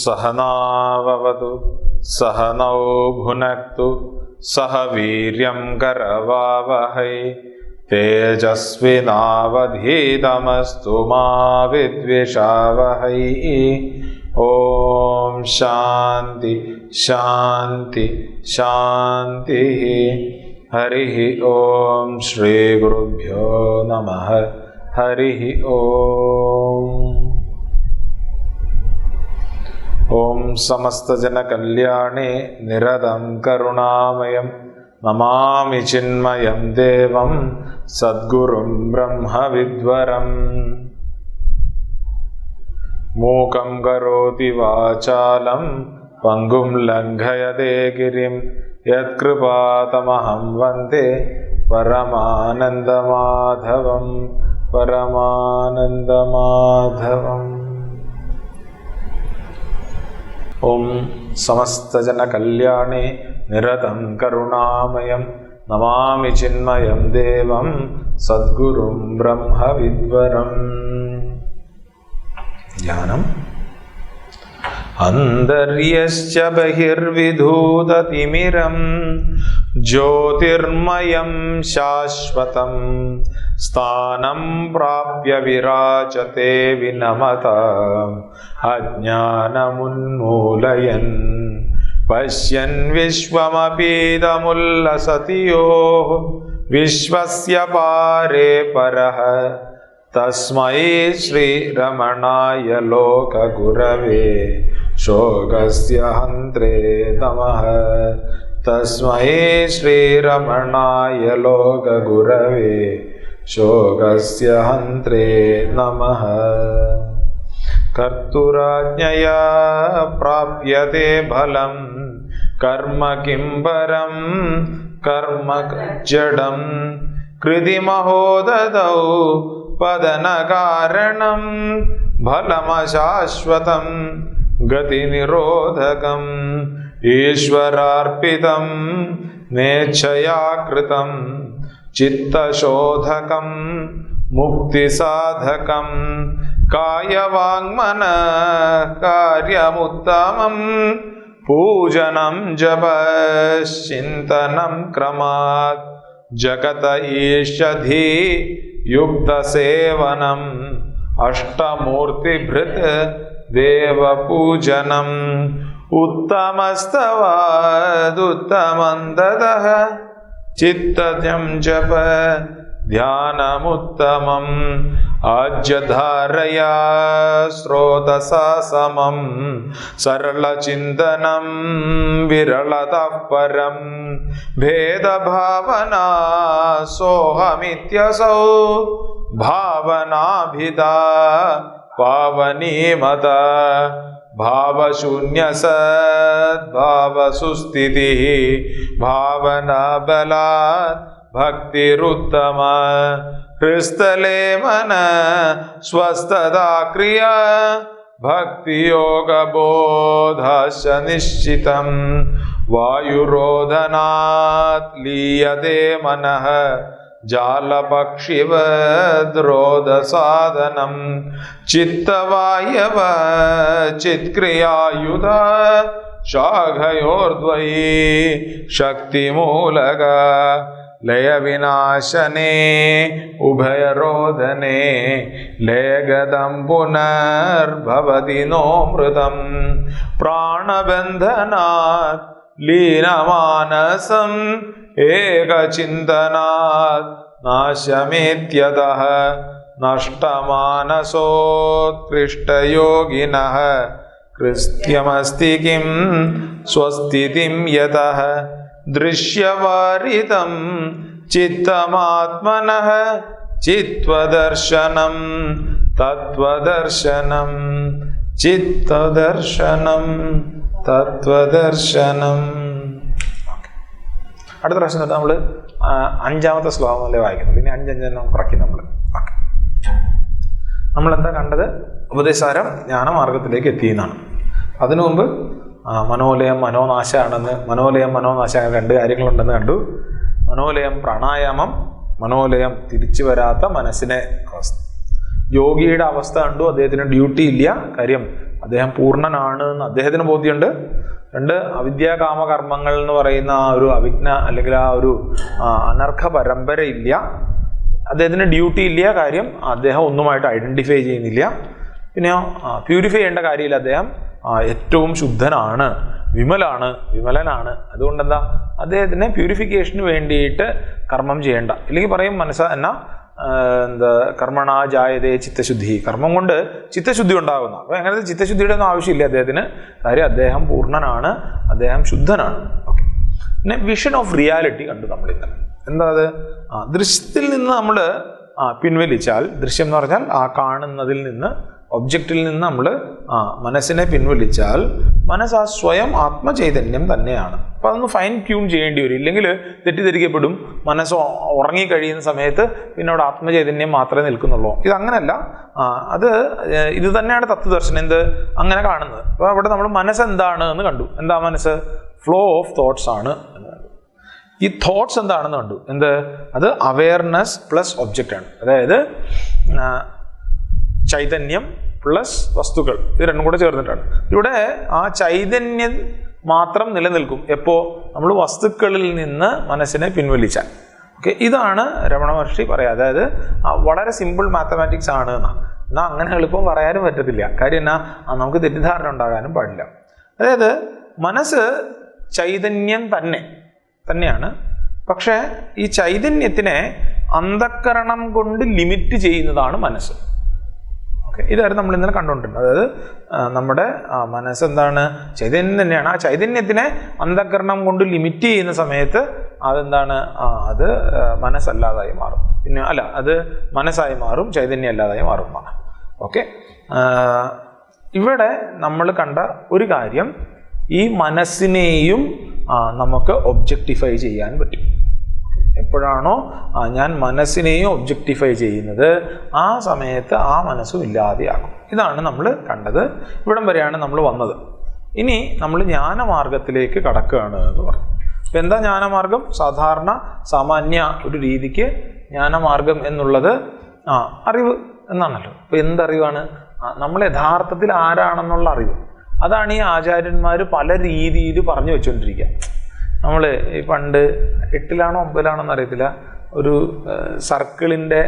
सहनाववतु सहनौ भुनक्तु सह वीर्यं करवावहै तेजस्विनावधीतमस्तु मा विद्विषावहै। ओम शांति शांति शांति। हरिः ओम श्री गुरुभ्यो नमः। हरिः ओम। ओम समस्त जन कल्याणे निरतं करुणामयं नमामि चिन्मयं देवं सद्गुरुं ब्रह्म विद्वरम्। मूकं करोति वाचालं पंगुं लंघयते गिरिं यत्कृपातमहं वन्दे परमानन्दमाधवं परमानन्दमाधवम्। ओम समस्त जन कल्याणे निरतं करुणामयं नमामि चिन्मयं देवं सद्गुरुं ब्रह्म विद्वरम्। ध्यानम्। अन्तर्यश्च बहिर्विधूततिमिरं ज्योतिर्मयं शाश्वतं स्थानं प्राप्य विराजते विनमताम् अज्ञानमुन्मूलयन् पश्यन् विश्वमपीदमुल्लसति योः विश्वस्य पारे परः तस्मै श्रीरमणाय लोकगुरवे शोकस्य हन्त्रे नमः। तस्मै श्रीरमणाय लोकगुरवे शोकस्य हन्त्रे नमः। कर्तुराज्ञया प्राप्यते फलं कर्म किं परं कर्म जडं कृतिमहोदतौ पदनकारणं फलमशाश्वतं गतिनिरोधकम् ईश्वरार्पितं नेच्छया कृतं चित्तशोधकं मुक्तिसाधकं कायवाङ्मनः कार्यमुत्तमं पूजनं जपश्चिन्तनं क्रमात् जगत ईषधि युक्तसेवनम् अष्टमूर्तिभृत् देवपूजनम् उत्तमस्तवादुत्तमं ददः चित्तजं जप ध्यानमुत्तमम् आज्यधारया स्रोतसा समं सरलचिन्तनं विरलतः परं भेदभावना सोऽहमित्यसौ भावनाभिधा पावनीमता भावशून्य सद्भावसुस्थितिः भावना बलात् भक्तिरुत्तमा हृस्थले मन स्वस्थता क्रिया भक्तियोगबोधश्च निश्चितं वायुरोधनात् लीयते मनः जालपक्षिवद्रोधसाधनं चित्तवायव चित्क्रियायुधा शाखयोर्द्वयी शक्तिमूलका लयविनाशने उभयरोधने लयगतं पुनर्भवति नो मृतं प्राणबन्धनात् लीनमानसम् एकचिन्तनात् नाशमेत्यतः नष्टमानसोत्कृष्टयोगिनः कृत्यमस्ति किं स्वस्तितिं यतः दृश्यवारितं चित्तमात्मनः चित्वदर्शनं തത്വദർശനം ചിത്തദർശനം തത്വദർശനം. അടുത്ത പ്രാവശ്യം നമ്മൾ 5ാമത്തെ ശ്ലോകം അല്ലേ വായിക്കുന്നത്. ഇനി 5 കുറയ്ക്കും നമ്മൾ. നമ്മളെന്താ കണ്ടത്? ഉപദേശസാരം ജ്ഞാനമാർഗത്തിലേക്ക് എത്തിയെന്നാണ്. അതിനു മുമ്പ് മനോലയം മനോനാശമാണെന്ന്, മനോലയം മനോനാശം 2 കാര്യങ്ങളുണ്ടെന്ന് കണ്ടു. മനോലയം പ്രാണായാമം, മനോലയം തിരിച്ചു വരാത്ത മനസ്സിനെ അവസ്ഥ. യോഗിയുടെ അവസ്ഥ കണ്ടു. അദ്ദേഹത്തിന് ഡ്യൂട്ടി ഇല്ല, കാര്യം അദ്ദേഹം പൂർണ്ണനാണ് എന്ന് അദ്ദേഹത്തിന് ബോധ്യമുണ്ട്. 2 അവിദ്യാകാമകർമ്മങ്ങൾ എന്ന് പറയുന്ന ആ ഒരു അവിഘ്ന അല്ലെങ്കിൽ ആ ഒരു അനർഘ പരമ്പര ഇല്ല, അദ്ദേഹത്തിന് ഡ്യൂട്ടി ഇല്ല, കാര്യം അദ്ദേഹം ഒന്നുമായിട്ട് ഐഡന്റിഫൈ ചെയ്യുന്നില്ല. പിന്നെ പ്യൂരിഫൈ ചെയ്യേണ്ട കാര്യമില്ല, അദ്ദേഹം ഏറ്റവും ശുദ്ധനാണ്, വിമലനാണ്. അതുകൊണ്ട് എന്താ, അദ്ദേഹത്തിന് പ്യൂരിഫിക്കേഷന് വേണ്ടിയിട്ട് കർമ്മം ചെയ്യേണ്ട. ഇല്ലെങ്കിൽ പറയും എന്താ കർമ്മണ ജായതേ ചിത്തശുദ്ധി, കർമ്മം കൊണ്ട് ചിത്തശുദ്ധി ഉണ്ടാകുന്ന. അപ്പോൾ അങ്ങനത്തെ ചിത്തശുദ്ധിയുടെ ഒന്നും ആവശ്യമില്ല അദ്ദേഹത്തിന്, കാര്യം അദ്ദേഹം പൂർണ്ണനാണ്, അദ്ദേഹം ശുദ്ധനാണ്. ഓക്കെ. പിന്നെ വിഷൻ ഓഫ് റിയാലിറ്റി കണ്ടു നമ്മൾ ഇന്നലെ. എന്താ അത്? ദൃശ്യത്തിൽ നിന്ന് നമ്മൾ പിൻവലിച്ചാൽ, ദൃശ്യം എന്ന് പറഞ്ഞാൽ ആ കാണുന്നതിൽ നിന്ന്, ഒബ്ജക്റ്റിൽ നിന്ന് നമ്മൾ മനസ്സിനെ പിൻവലിച്ചാൽ മനസ്സ് ആ സ്വയം ആത്മചൈതന്യം തന്നെയാണ്. അപ്പം അതൊന്ന് ഫൈൻ ട്യൂൺ ചെയ്യേണ്ടി വരും, ഇല്ലെങ്കിൽ തെറ്റിദ്ധരിക്കപ്പെടും. മനസ്സ് ഉറങ്ങിക്കഴിയുന്ന സമയത്ത് പിന്നെ അവിടെ ആത്മചൈതന്യം മാത്രമേ നിൽക്കുന്നുള്ളൂ. ഇതങ്ങനല്ല, ഇത് തന്നെയാണ് തത്വദർശനം. അങ്ങനെ കാണുന്നത്. അപ്പോൾ അവിടെ നമ്മൾ മനസ്സെന്താണ് എന്ന് കണ്ടു. എന്താ മനസ്സ്? ഫ്ലോ ഓഫ് തോട്ട്സ് ആണ് എന്ന് കണ്ടു. ഈ തോട്ട്സ് എന്താണെന്ന് കണ്ടു. അത് അവെയർനെസ് പ്ലസ് ഒബ്ജക്റ്റ് ആണ്. അതായത് ചൈതന്യം പ്ലസ് വസ്തുക്കൾ, ഇത് 2 കൂടെ ചേർന്നിട്ടാണ്. ഇവിടെ ആ ചൈതന്യം മാത്രം നിലനിൽക്കും എപ്പോ നമ്മൾ വസ്തുക്കളിൽ നിന്ന് മനസ്സിനെ പിൻവലിച്ചാൽ. ഓക്കെ, ഇതാണ് രമണ മഹർഷി പറയാം. അതായത് വളരെ സിമ്പിൾ മാത്തമാറ്റിക്സ് ആണ് എന്നാൽ അങ്ങനെ എളുപ്പം പറയാനും പറ്റത്തില്ല. കാര്യം നമുക്ക് തെറ്റിദ്ധാരണ ഉണ്ടാകാനും പാടില്ല. അതായത് മനസ്സ് ചൈതന്യം തന്നെയാണ്. പക്ഷേ ഈ ചൈതന്യത്തിനെ അന്ധക്കരണം കൊണ്ട് ലിമിറ്റ് ചെയ്യുന്നതാണ് മനസ്സ്. ഓക്കെ, ഇതായിരുന്നു നമ്മൾ ഇന്നലെ കണ്ടുകൊണ്ടിരുന്നത്. അതായത് നമ്മുടെ മനസ്സെന്താണ്? ചൈതന്യം തന്നെയാണ്. ആ ചൈതന്യത്തിനെ അന്ധക്കരണം കൊണ്ട് ലിമിറ്റ് ചെയ്യുന്ന സമയത്ത് അതെന്താണ്? അത് മനസ്സല്ലാതായി മാറും. പിന്നെ അത് മനസ്സായി മാറും, ചൈതന്യം അല്ലാതായി മാറും. ഓക്കെ, ഇവിടെ നമ്മൾ കണ്ട ഒരു കാര്യം, ഈ മനസ്സിനെയും നമുക്ക് ഒബ്ജക്റ്റിഫൈ ചെയ്യാൻ പറ്റും. എപ്പോഴാണോ ഞാൻ മനസ്സിനെയും ഒബ്ജക്റ്റിഫൈ ചെയ്യുന്നത്, ആ സമയത്ത് ആ മനസ്സും ഇല്ലാതെയാകും. ഇതാണ് നമ്മൾ കണ്ടത്. ഇവിടം വരെയാണ് നമ്മൾ വന്നത്. ഇനി നമ്മൾ ജ്ഞാനമാർഗത്തിലേക്ക് കടക്കുകയാണ് എന്ന് പറഞ്ഞു. അപ്പം എന്താ ജ്ഞാനമാർഗം? സാമാന്യ ഒരു രീതിക്ക് ജ്ഞാനമാർഗം എന്നുള്ളത് അറിവ് എന്നാണല്ലോ. അപ്പം എന്തറിവാണ്? നമ്മൾ യഥാർത്ഥത്തിൽ ആരാണെന്നുള്ള അറിവ്. അതാണ് ഈ ആചാര്യന്മാർ പല രീതിയിൽ പറഞ്ഞു വെച്ചുകൊണ്ടിരിക്കുക. നമ്മൾ ഈ പണ്ട് 8ലാണോ 9ലാണോന്ന് അറിയത്തില്ല, ഒരു സർക്കിളിൻ്റെ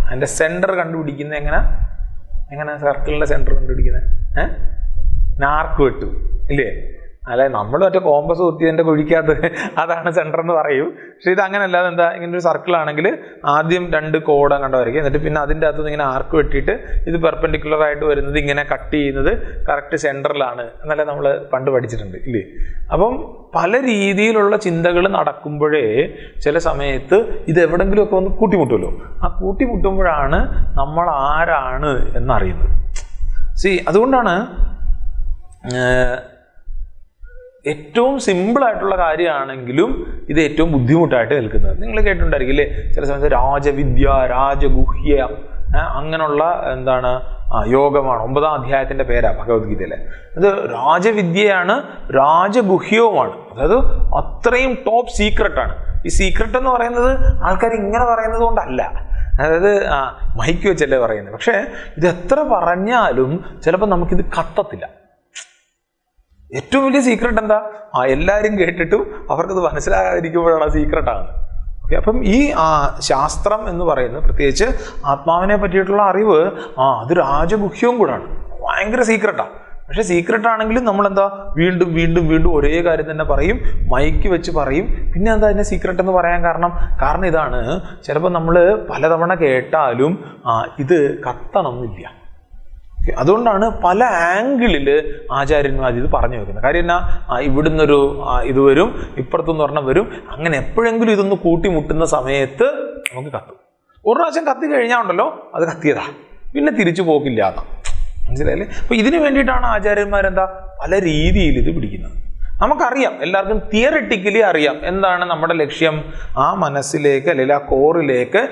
അതിൻ്റെ സെൻറ്റർ കണ്ടുപിടിക്കുന്നത് എങ്ങനെ സർക്കിളിൻ്റെ സെൻറ്റർ കണ്ടുപിടിക്കുന്നത്? നാർക്ക് വെട്ടു ഇല്ലേ? അല്ലെ, നമ്മൾ മറ്റേ കോമ്പസ് കുത്തിയതിൻ്റെ കുഴിക്കകത്ത് അതാണ് സെൻറ്റർ എന്ന് പറയും. പക്ഷെ ഇത് അങ്ങനെയല്ല. എന്താ, ഇങ്ങനെ ഒരു സർക്കിൾ ആണെങ്കിൽ ആദ്യം 2 കോഡ് കണ്ട് വരയ്ക്കുക, എന്നിട്ട് പിന്നെ അതിൻ്റെ അകത്തുനിന്ന് ഇങ്ങനെ ആർക്ക് വെട്ടിയിട്ട് ഇത് പെർപെൻഡിക്കുലർ ആയിട്ട് വരുന്നത് ഇങ്ങനെ കട്ട് ചെയ്യുന്നത് കറക്റ്റ് സെൻറ്ററിലാണ് എന്നല്ല നമ്മൾ പണ്ട് പഠിച്ചിട്ടുണ്ട് ഇല്ലേ? അപ്പം പല രീതിയിലുള്ള ചിന്തകൾ നടക്കുമ്പോഴേ ചില സമയത്ത് ഇത് എവിടെങ്കിലുമൊക്കെ ഒന്ന് കൂട്ടിമുട്ടുമല്ലോ. ആ കൂട്ടിമുട്ടുമ്പോഴാണ് നമ്മൾ ആരാണ് എന്നറിയുന്നത്. അതുകൊണ്ടാണ് ഏറ്റവും സിമ്പിളായിട്ടുള്ള കാര്യമാണെങ്കിലും ഇത് ഏറ്റവും ബുദ്ധിമുട്ടായിട്ട് നിൽക്കുന്നത്. നിങ്ങൾ കേട്ടിട്ടുണ്ടായിരിക്കില്ലേ ചില സമയത്ത് രാജവിദ്യ, രാജഗുഹ്യ, അങ്ങനെയുള്ള യോഗമാണ്. 9ാം അധ്യായത്തിൻ്റെ പേരാണ് ഭഗവത്ഗീതയിലെ. അത് രാജവിദ്യയാണ്, രാജഗുഹ്യവുമാണ്. അതായത് അത്രയും ടോപ്പ് സീക്രട്ടാണ്. ഈ സീക്രട്ട് എന്ന് പറയുന്നത് ആൾക്കാർ ഇങ്ങനെ പറയുന്നത് കൊണ്ടല്ല, അതായത് മൈക്ക് വെച്ചല്ലേ പറയുന്നത്. പക്ഷേ ഇത് എത്ര പറഞ്ഞാലും ചിലപ്പോൾ നമുക്കിത് കത്തത്തില്ല. ഏറ്റവും വലിയ സീക്രട്ട് എന്താ? എല്ലാവരും കേട്ടിട്ടും അവർക്കത് മനസ്സിലാകാതിരിക്കുമ്പോഴാണ് സീക്രട്ടാണ്. ഓക്കെ, അപ്പം ഈ ശാസ്ത്രം എന്ന് പറയുന്നത്, പ്രത്യേകിച്ച് ആത്മാവിനെ പറ്റിയിട്ടുള്ള അറിവ്, അത് രാജഗുഹ്യവും കൂടാണ്. ഭയങ്കര സീക്രട്ടാണ്. പക്ഷെ സീക്രട്ടാണെങ്കിലും നമ്മളെന്താ വീണ്ടും വീണ്ടും വീണ്ടും ഒരേ കാര്യം തന്നെ പറയും, മൈക്ക് വെച്ച് പറയും. പിന്നെ എന്താ അതിനെ സീക്രട്ട് എന്ന് പറയാൻ കാരണം ഇതാണ്, ചിലപ്പോൾ നമ്മൾ പലതവണ കേട്ടാലും ഇത് കത്തണമെന്നില്ല. അതുകൊണ്ടാണ് പല ആംഗിളിൽ ആചാര്യന്മാർ ഇത് പറഞ്ഞു വെക്കുന്നത്. കാര്യം എന്നാ, ഇവിടുന്നൊരു ഇത് വരും, ഇപ്പുറത്തുനിന്ന് പറഞ്ഞാൽ വരും. അങ്ങനെ എപ്പോഴെങ്കിലും ഇതൊന്ന് കൂട്ടിമുട്ടുന്ന സമയത്ത് നമുക്ക് കത്തും. ഒരു പ്രാവശ്യം കത്തി കഴിഞ്ഞാൽ ഉണ്ടല്ലോ അത് കത്തിയതാ, പിന്നെ തിരിച്ചു പോക്കില്ല. മനസ്സിലായില്ലേ? അപ്പൊ ഇതിനു വേണ്ടിയിട്ടാണ് ആചാര്യന്മാരെന്താ പല രീതിയിൽ ഇത് പിടിക്കുന്നത്. നമുക്കറിയാം, എല്ലാവർക്കും തിയറിറ്റിക്കലി അറിയാം എന്താണ് നമ്മുടെ ലക്ഷ്യം. ആ മനസ്സിലേക്ക് അല്ലെങ്കിൽ ആ കോറിലേക്ക്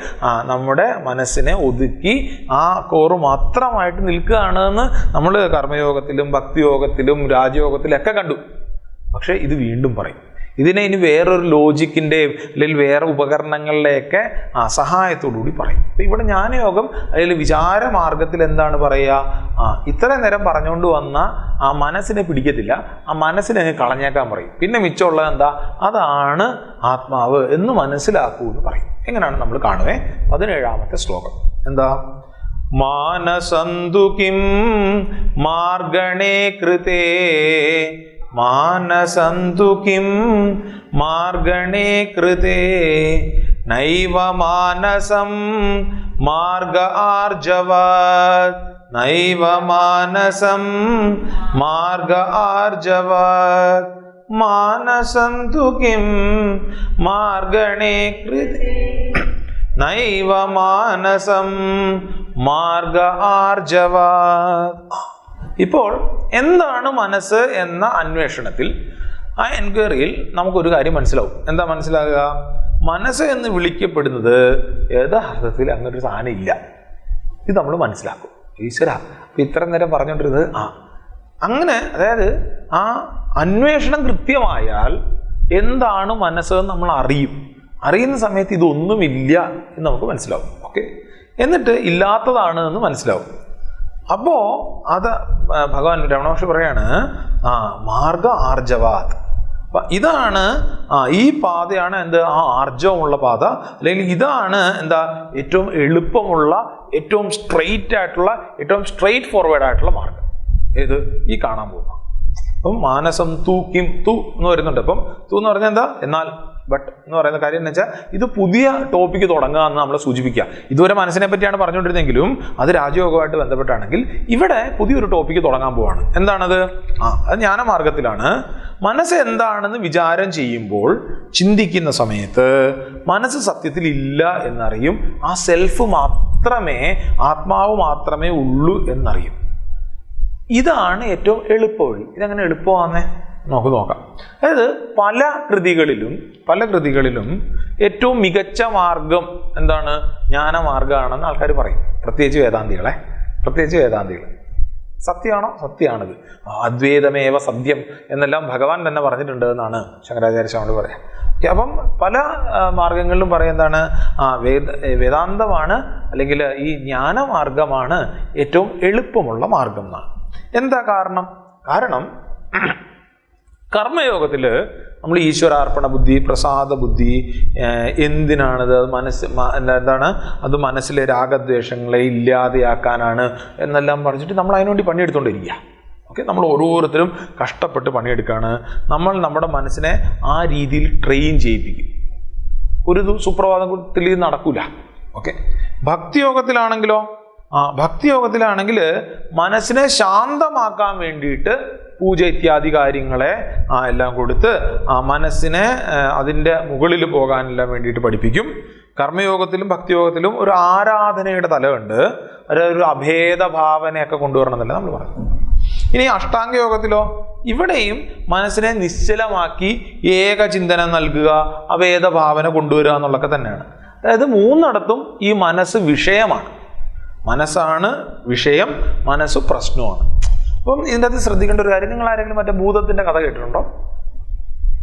നമ്മുടെ മനസ്സിനെ ഒതുക്കി ആ കോറ് മാത്രമായിട്ട് നിൽക്കുകയാണ് എന്ന് നമ്മൾ കർമ്മയോഗത്തിലും ഭക്തിയോഗത്തിലും രാജയോഗത്തിലൊക്കെ കണ്ടു. പക്ഷെ ഇത് വീണ്ടും പറയും. ഇതിനെ ഇനി വേറൊരു ലോജിക്കിൻ്റെയും അല്ലെങ്കിൽ വേറെ ഉപകരണങ്ങളിലെയൊക്കെ സഹായത്തോടുകൂടി പറയും. അപ്പം ഇവിടെ ജ്ഞാനയോഗം അല്ലെങ്കിൽ വിചാരമാർഗത്തിൽ എന്താണ് പറയുക, ഇത്ര നേരം പറഞ്ഞുകൊണ്ട് വന്ന ആ മനസ്സിനെ പിടിക്കത്തില്ല, ആ മനസ്സിനെ കളഞ്ഞേക്കാൻ പറയും. പിന്നെ മിച്ചമുള്ളത് എന്താ, അതാണ് ആത്മാവ് എന്ന് മനസ്സിലാക്കൂ എന്ന് പറയും. എങ്ങനെയാണ് നമ്മൾ കാണുവേ. 17ാമത്തെ ശ്ലോകം എന്താ, മാനസന്തു കിം മാർഗണേ കൃതേ മാനസന്തു കിം മാർഗണേ കൃതേ നൈവ മാനസം മാർഗ ആർജവത് നൈവ മാനസം മാർഗ ആർജവത് മാനസന്തു കിം മാർഗണേ കൃതേ നൈവ മാനസം മാർഗ ആർജവത്. ഇപ്പോൾ എന്താണ് മനസ്സ് എന്ന അന്വേഷണത്തിൽ, ആ എൻക്വയറിയിൽ നമുക്കൊരു കാര്യം മനസ്സിലാവും. എന്താ മനസ്സിലാകുക? മനസ്സ് എന്ന് വിളിക്കപ്പെടുന്നത് യഥാർത്ഥത്തിൽ അങ്ങനൊരു സാധനം ഇല്ല. ഇത് നമ്മൾ മനസ്സിലാക്കും. ഈശ്വര, അപ്പം ഇത്ര നേരം പറഞ്ഞുകൊണ്ടിരുന്നത് അങ്ങനെ, അതായത് ആ അന്വേഷണം കൃത്യമായാൽ എന്താണ് മനസ്സ് എന്ന് നമ്മൾ അറിയുന്ന സമയത്ത് ഇതൊന്നുമില്ല എന്ന് നമുക്ക് മനസ്സിലാവും. ഓക്കെ, എന്നിട്ട് ഇല്ലാത്തതാണ് എന്ന് മനസ്സിലാവും. അപ്പോ അത് ഭഗവാൻ രമണ മഹർഷി പറയാണ് മാർഗ ആർജവാത്. അപ്പൊ ഇതാണ് ഈ പാതയാണ് എന്ത്, ആ ആർജവമുള്ള പാത, അല്ലെങ്കിൽ ഇതാണ് എന്താ ഏറ്റവും എളുപ്പമുള്ള, ഏറ്റവും സ്ട്രെയിറ്റ് ആയിട്ടുള്ള, ഏറ്റവും സ്ട്രെയിറ്റ് ഫോർവേഡ് ആയിട്ടുള്ള മാർഗം. ഏത്? ഈ കാണാൻ പോകുന്ന. അപ്പം മാനസം തു കിം തു എന്ന് വരുന്നുണ്ട്. അപ്പം തു എന്ന് പറഞ്ഞാൽ എന്താ, എന്നാൽ ബട്ട് എന്ന് പറയുന്ന കാര്യം എന്ന് വെച്ചാൽ ഇത് പുതിയ ടോപ്പിക്ക് തുടങ്ങുക എന്ന് നമ്മളെ സൂചിപ്പിക്കുക. ഇതുവരെ മനസ്സിനെ പറ്റിയാണ് പറഞ്ഞുകൊണ്ടിരുന്നെങ്കിലും അത് രാജയോഗമായിട്ട് ബന്ധപ്പെട്ടാണെങ്കിൽ ഇവിടെ പുതിയൊരു ടോപ്പിക്ക് തുടങ്ങാൻ പോവാണ്. എന്താണത്? അത് ജ്ഞാനമാർഗത്തിലാണ്. മനസ്സ് എന്താണെന്ന് വിചാരം ചെയ്യുമ്പോൾ, ചിന്തിക്കുന്ന സമയത്ത് മനസ്സ് സത്യത്തിൽ ഇല്ല എന്നറിയും. ആ സെൽഫ് മാത്രമേ, ആത്മാവ് മാത്രമേ ഉള്ളൂ എന്നറിയും. ഇതാണ് ഏറ്റവും എളുപ്പവഴി. ഇതെങ്ങനെ എളുപ്പമാണെന്നേ നമുക്ക് നോക്കാം. അതായത് പല കൃതികളിലും ഏറ്റവും മികച്ച മാർഗം എന്താണ്? ജ്ഞാനമാർഗമാണെന്ന് ആൾക്കാർ പറയും. പ്രത്യേകിച്ച് വേദാന്തികൾ. സത്യമാണോ? സത്യമാണിത്. അദ്വൈതമേവ സത്യം എന്നെല്ലാം ഭഗവാൻ തന്നെ പറഞ്ഞിട്ടുണ്ട് എന്നാണ് ശങ്കരാചാര്യ സ്വാമി പറയാം. അപ്പം പല മാർഗങ്ങളിലും പറയുന്നതാണ് വേദാന്തമാണ് അല്ലെങ്കിൽ ഈ ജ്ഞാനമാർഗമാണ് ഏറ്റവും എളുപ്പമുള്ള മാർഗം എന്നാണ്. എന്താ കാരണം? കർമ്മയോഗത്തിൽ നമ്മൾ ഈശ്വരാർപ്പണ ബുദ്ധി, പ്രസാദ ബുദ്ധി, എന്തിനാണത്, എന്താണ് അത് മനസ്സിലെ രാഗദ്വേഷങ്ങളെ ഇല്ലാതെയാക്കാനാണ് എന്നെല്ലാം പറഞ്ഞിട്ട് നമ്മൾ അതിനുവേണ്ടി പണിയെടുത്തുകൊണ്ടിരിക്കുക. ഓക്കെ, നമ്മൾ ഓരോരുത്തരും കഷ്ടപ്പെട്ട് പണിയെടുക്കുകയാണ്. നമ്മൾ നമ്മുടെ മനസ്സിനെ ആ രീതിയിൽ ട്രെയിൻ ചെയ്യിപ്പിക്കും. ഒരു സുപ്രഭാതത്തിൽ ഇത് നടക്കൂല. ഓക്കെ, ഭക്തിയോഗത്തിലാണെങ്കിലോ, ഭക്തിയോഗത്തിലാണെങ്കിൽ മനസ്സിനെ ശാന്തമാക്കാൻ വേണ്ടിയിട്ട് പൂജ ഇത്യാദി കാര്യങ്ങളെ എല്ലാം കൊടുത്ത് മനസ്സിനെ അതിൻ്റെ മുകളിൽ പോകാനെല്ലാം വേണ്ടിയിട്ട് പഠിപ്പിക്കും. കർമ്മയോഗത്തിലും ഭക്തിയോഗത്തിലും ഒരു ആരാധനയുടെ തലമുണ്ട്. ഒരു അഭേദ ഭാവനയൊക്കെ കൊണ്ടുവരണമെന്നല്ല നമ്മൾ പറഞ്ഞു. ഇനി അഷ്ടാംഗയോഗത്തിലോ, ഇവിടെയും മനസ്സിനെ നിശ്ചലമാക്കി ഏകചിന്തനം നൽകുക, അഭേദ ഭാവന കൊണ്ടുവരിക എന്നുള്ളതൊക്കെ തന്നെയാണ്. അതായത് മൂന്നിടത്തും ഈ മനസ്സ് വിഷയമാണ്. മനസ്സാണ് വിഷയം, മനസ്സ് പ്രശ്നമാണ്. അപ്പം ഇതിൻ്റെ അകത്ത് ശ്രദ്ധിക്കേണ്ട ഒരു കാര്യം, നിങ്ങൾ ആരെങ്കിലും മറ്റേ ഭൂതത്തിൻ്റെ കഥ കേട്ടിട്ടുണ്ടോ?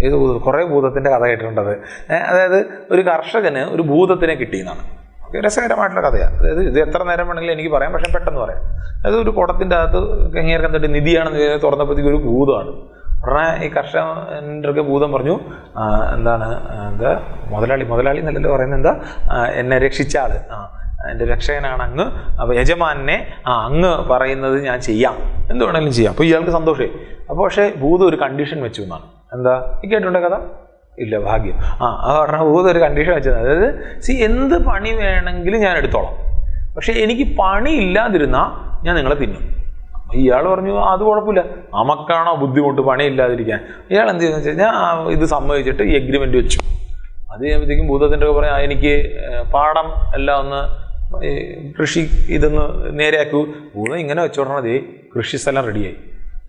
ഏത് ഭൂതം? കുറേ ഭൂതത്തിൻ്റെ കഥ കേട്ടിട്ടുണ്ടത്. അതായത് ഒരു കർഷകന് ഒരു ഭൂതത്തിനെ കിട്ടിയെന്നാണ്. ഓക്കെ, രസകരമായിട്ടുള്ള കഥയാണ്. അതായത് ഇത് എത്ര നേരം വേണമെങ്കിലും എനിക്ക് പറയാം, പക്ഷെ പെട്ടെന്ന് പറയാം. അതായത് ഒരു കുടത്തിൻ്റെ അകത്ത് കങ്ങേർക്കം തട്ടി നിധിയാണെന്ന് തുറന്നപ്പോഴത്തേക്ക് ഒരു ഭൂതമാണ്. ഉടനെ ഈ കർഷകൻ്റെ ഭൂതം പറഞ്ഞു, എന്താ മുതലാളി എന്നല്ലല്ലോ പറയുന്നത്, എന്താ എന്നെ രക്ഷിച്ച ആള്, എൻ്റെ രക്ഷകനാണ് അങ്ങ്, അപ്പോൾ യജമാനെ അങ്ങ് പറയുന്നത് ഞാൻ ചെയ്യാം, എന്ത് വേണമെങ്കിലും ചെയ്യാം. അപ്പോൾ ഇയാൾക്ക് സന്തോഷമായി. അപ്പോൾ പക്ഷേ ഭൂതം ഒരു കണ്ടീഷൻ വെച്ചു എന്നാണ്. എന്താ? ഈ കേട്ടിട്ടുണ്ടോ കഥ? ഇല്ല, ഭാഗ്യം. പറഞ്ഞ ഭൂതം ഒരു കണ്ടീഷൻ വെച്ചത്, അതായത് എന്ത് പണി വേണമെങ്കിലും ഞാൻ എടുത്തോളാം, പക്ഷെ എനിക്ക് പണി ഇല്ലാതിരുന്നാൽ ഞാൻ നിങ്ങളെ തിന്നും. ഇയാൾ പറഞ്ഞു അത് കുഴപ്പമില്ല, നമുക്കാണോ ബുദ്ധിമുട്ട് പണി ഇല്ലാതിരിക്കാൻ. ഇയാൾ എന്ത് ചെയ്തെന്ന് വെച്ച് കഴിഞ്ഞാൽ ഇത് സമ്മതിച്ചിട്ട് ഈ എഗ്രിമെൻ്റ് വെച്ചു. അത് കഴിയുമ്പോഴത്തേക്കും ഭൂതത്തിൻ്റെ ഒക്കെ പറയാം എനിക്ക് പാടം എല്ലാം ഒന്ന് കൃഷി ഇതൊന്ന് നേരെയാക്കൂ. ഭൂതം ഇങ്ങനെ വെച്ചോടണം, ദേ കൃഷി സ്ഥലം റെഡിയായി.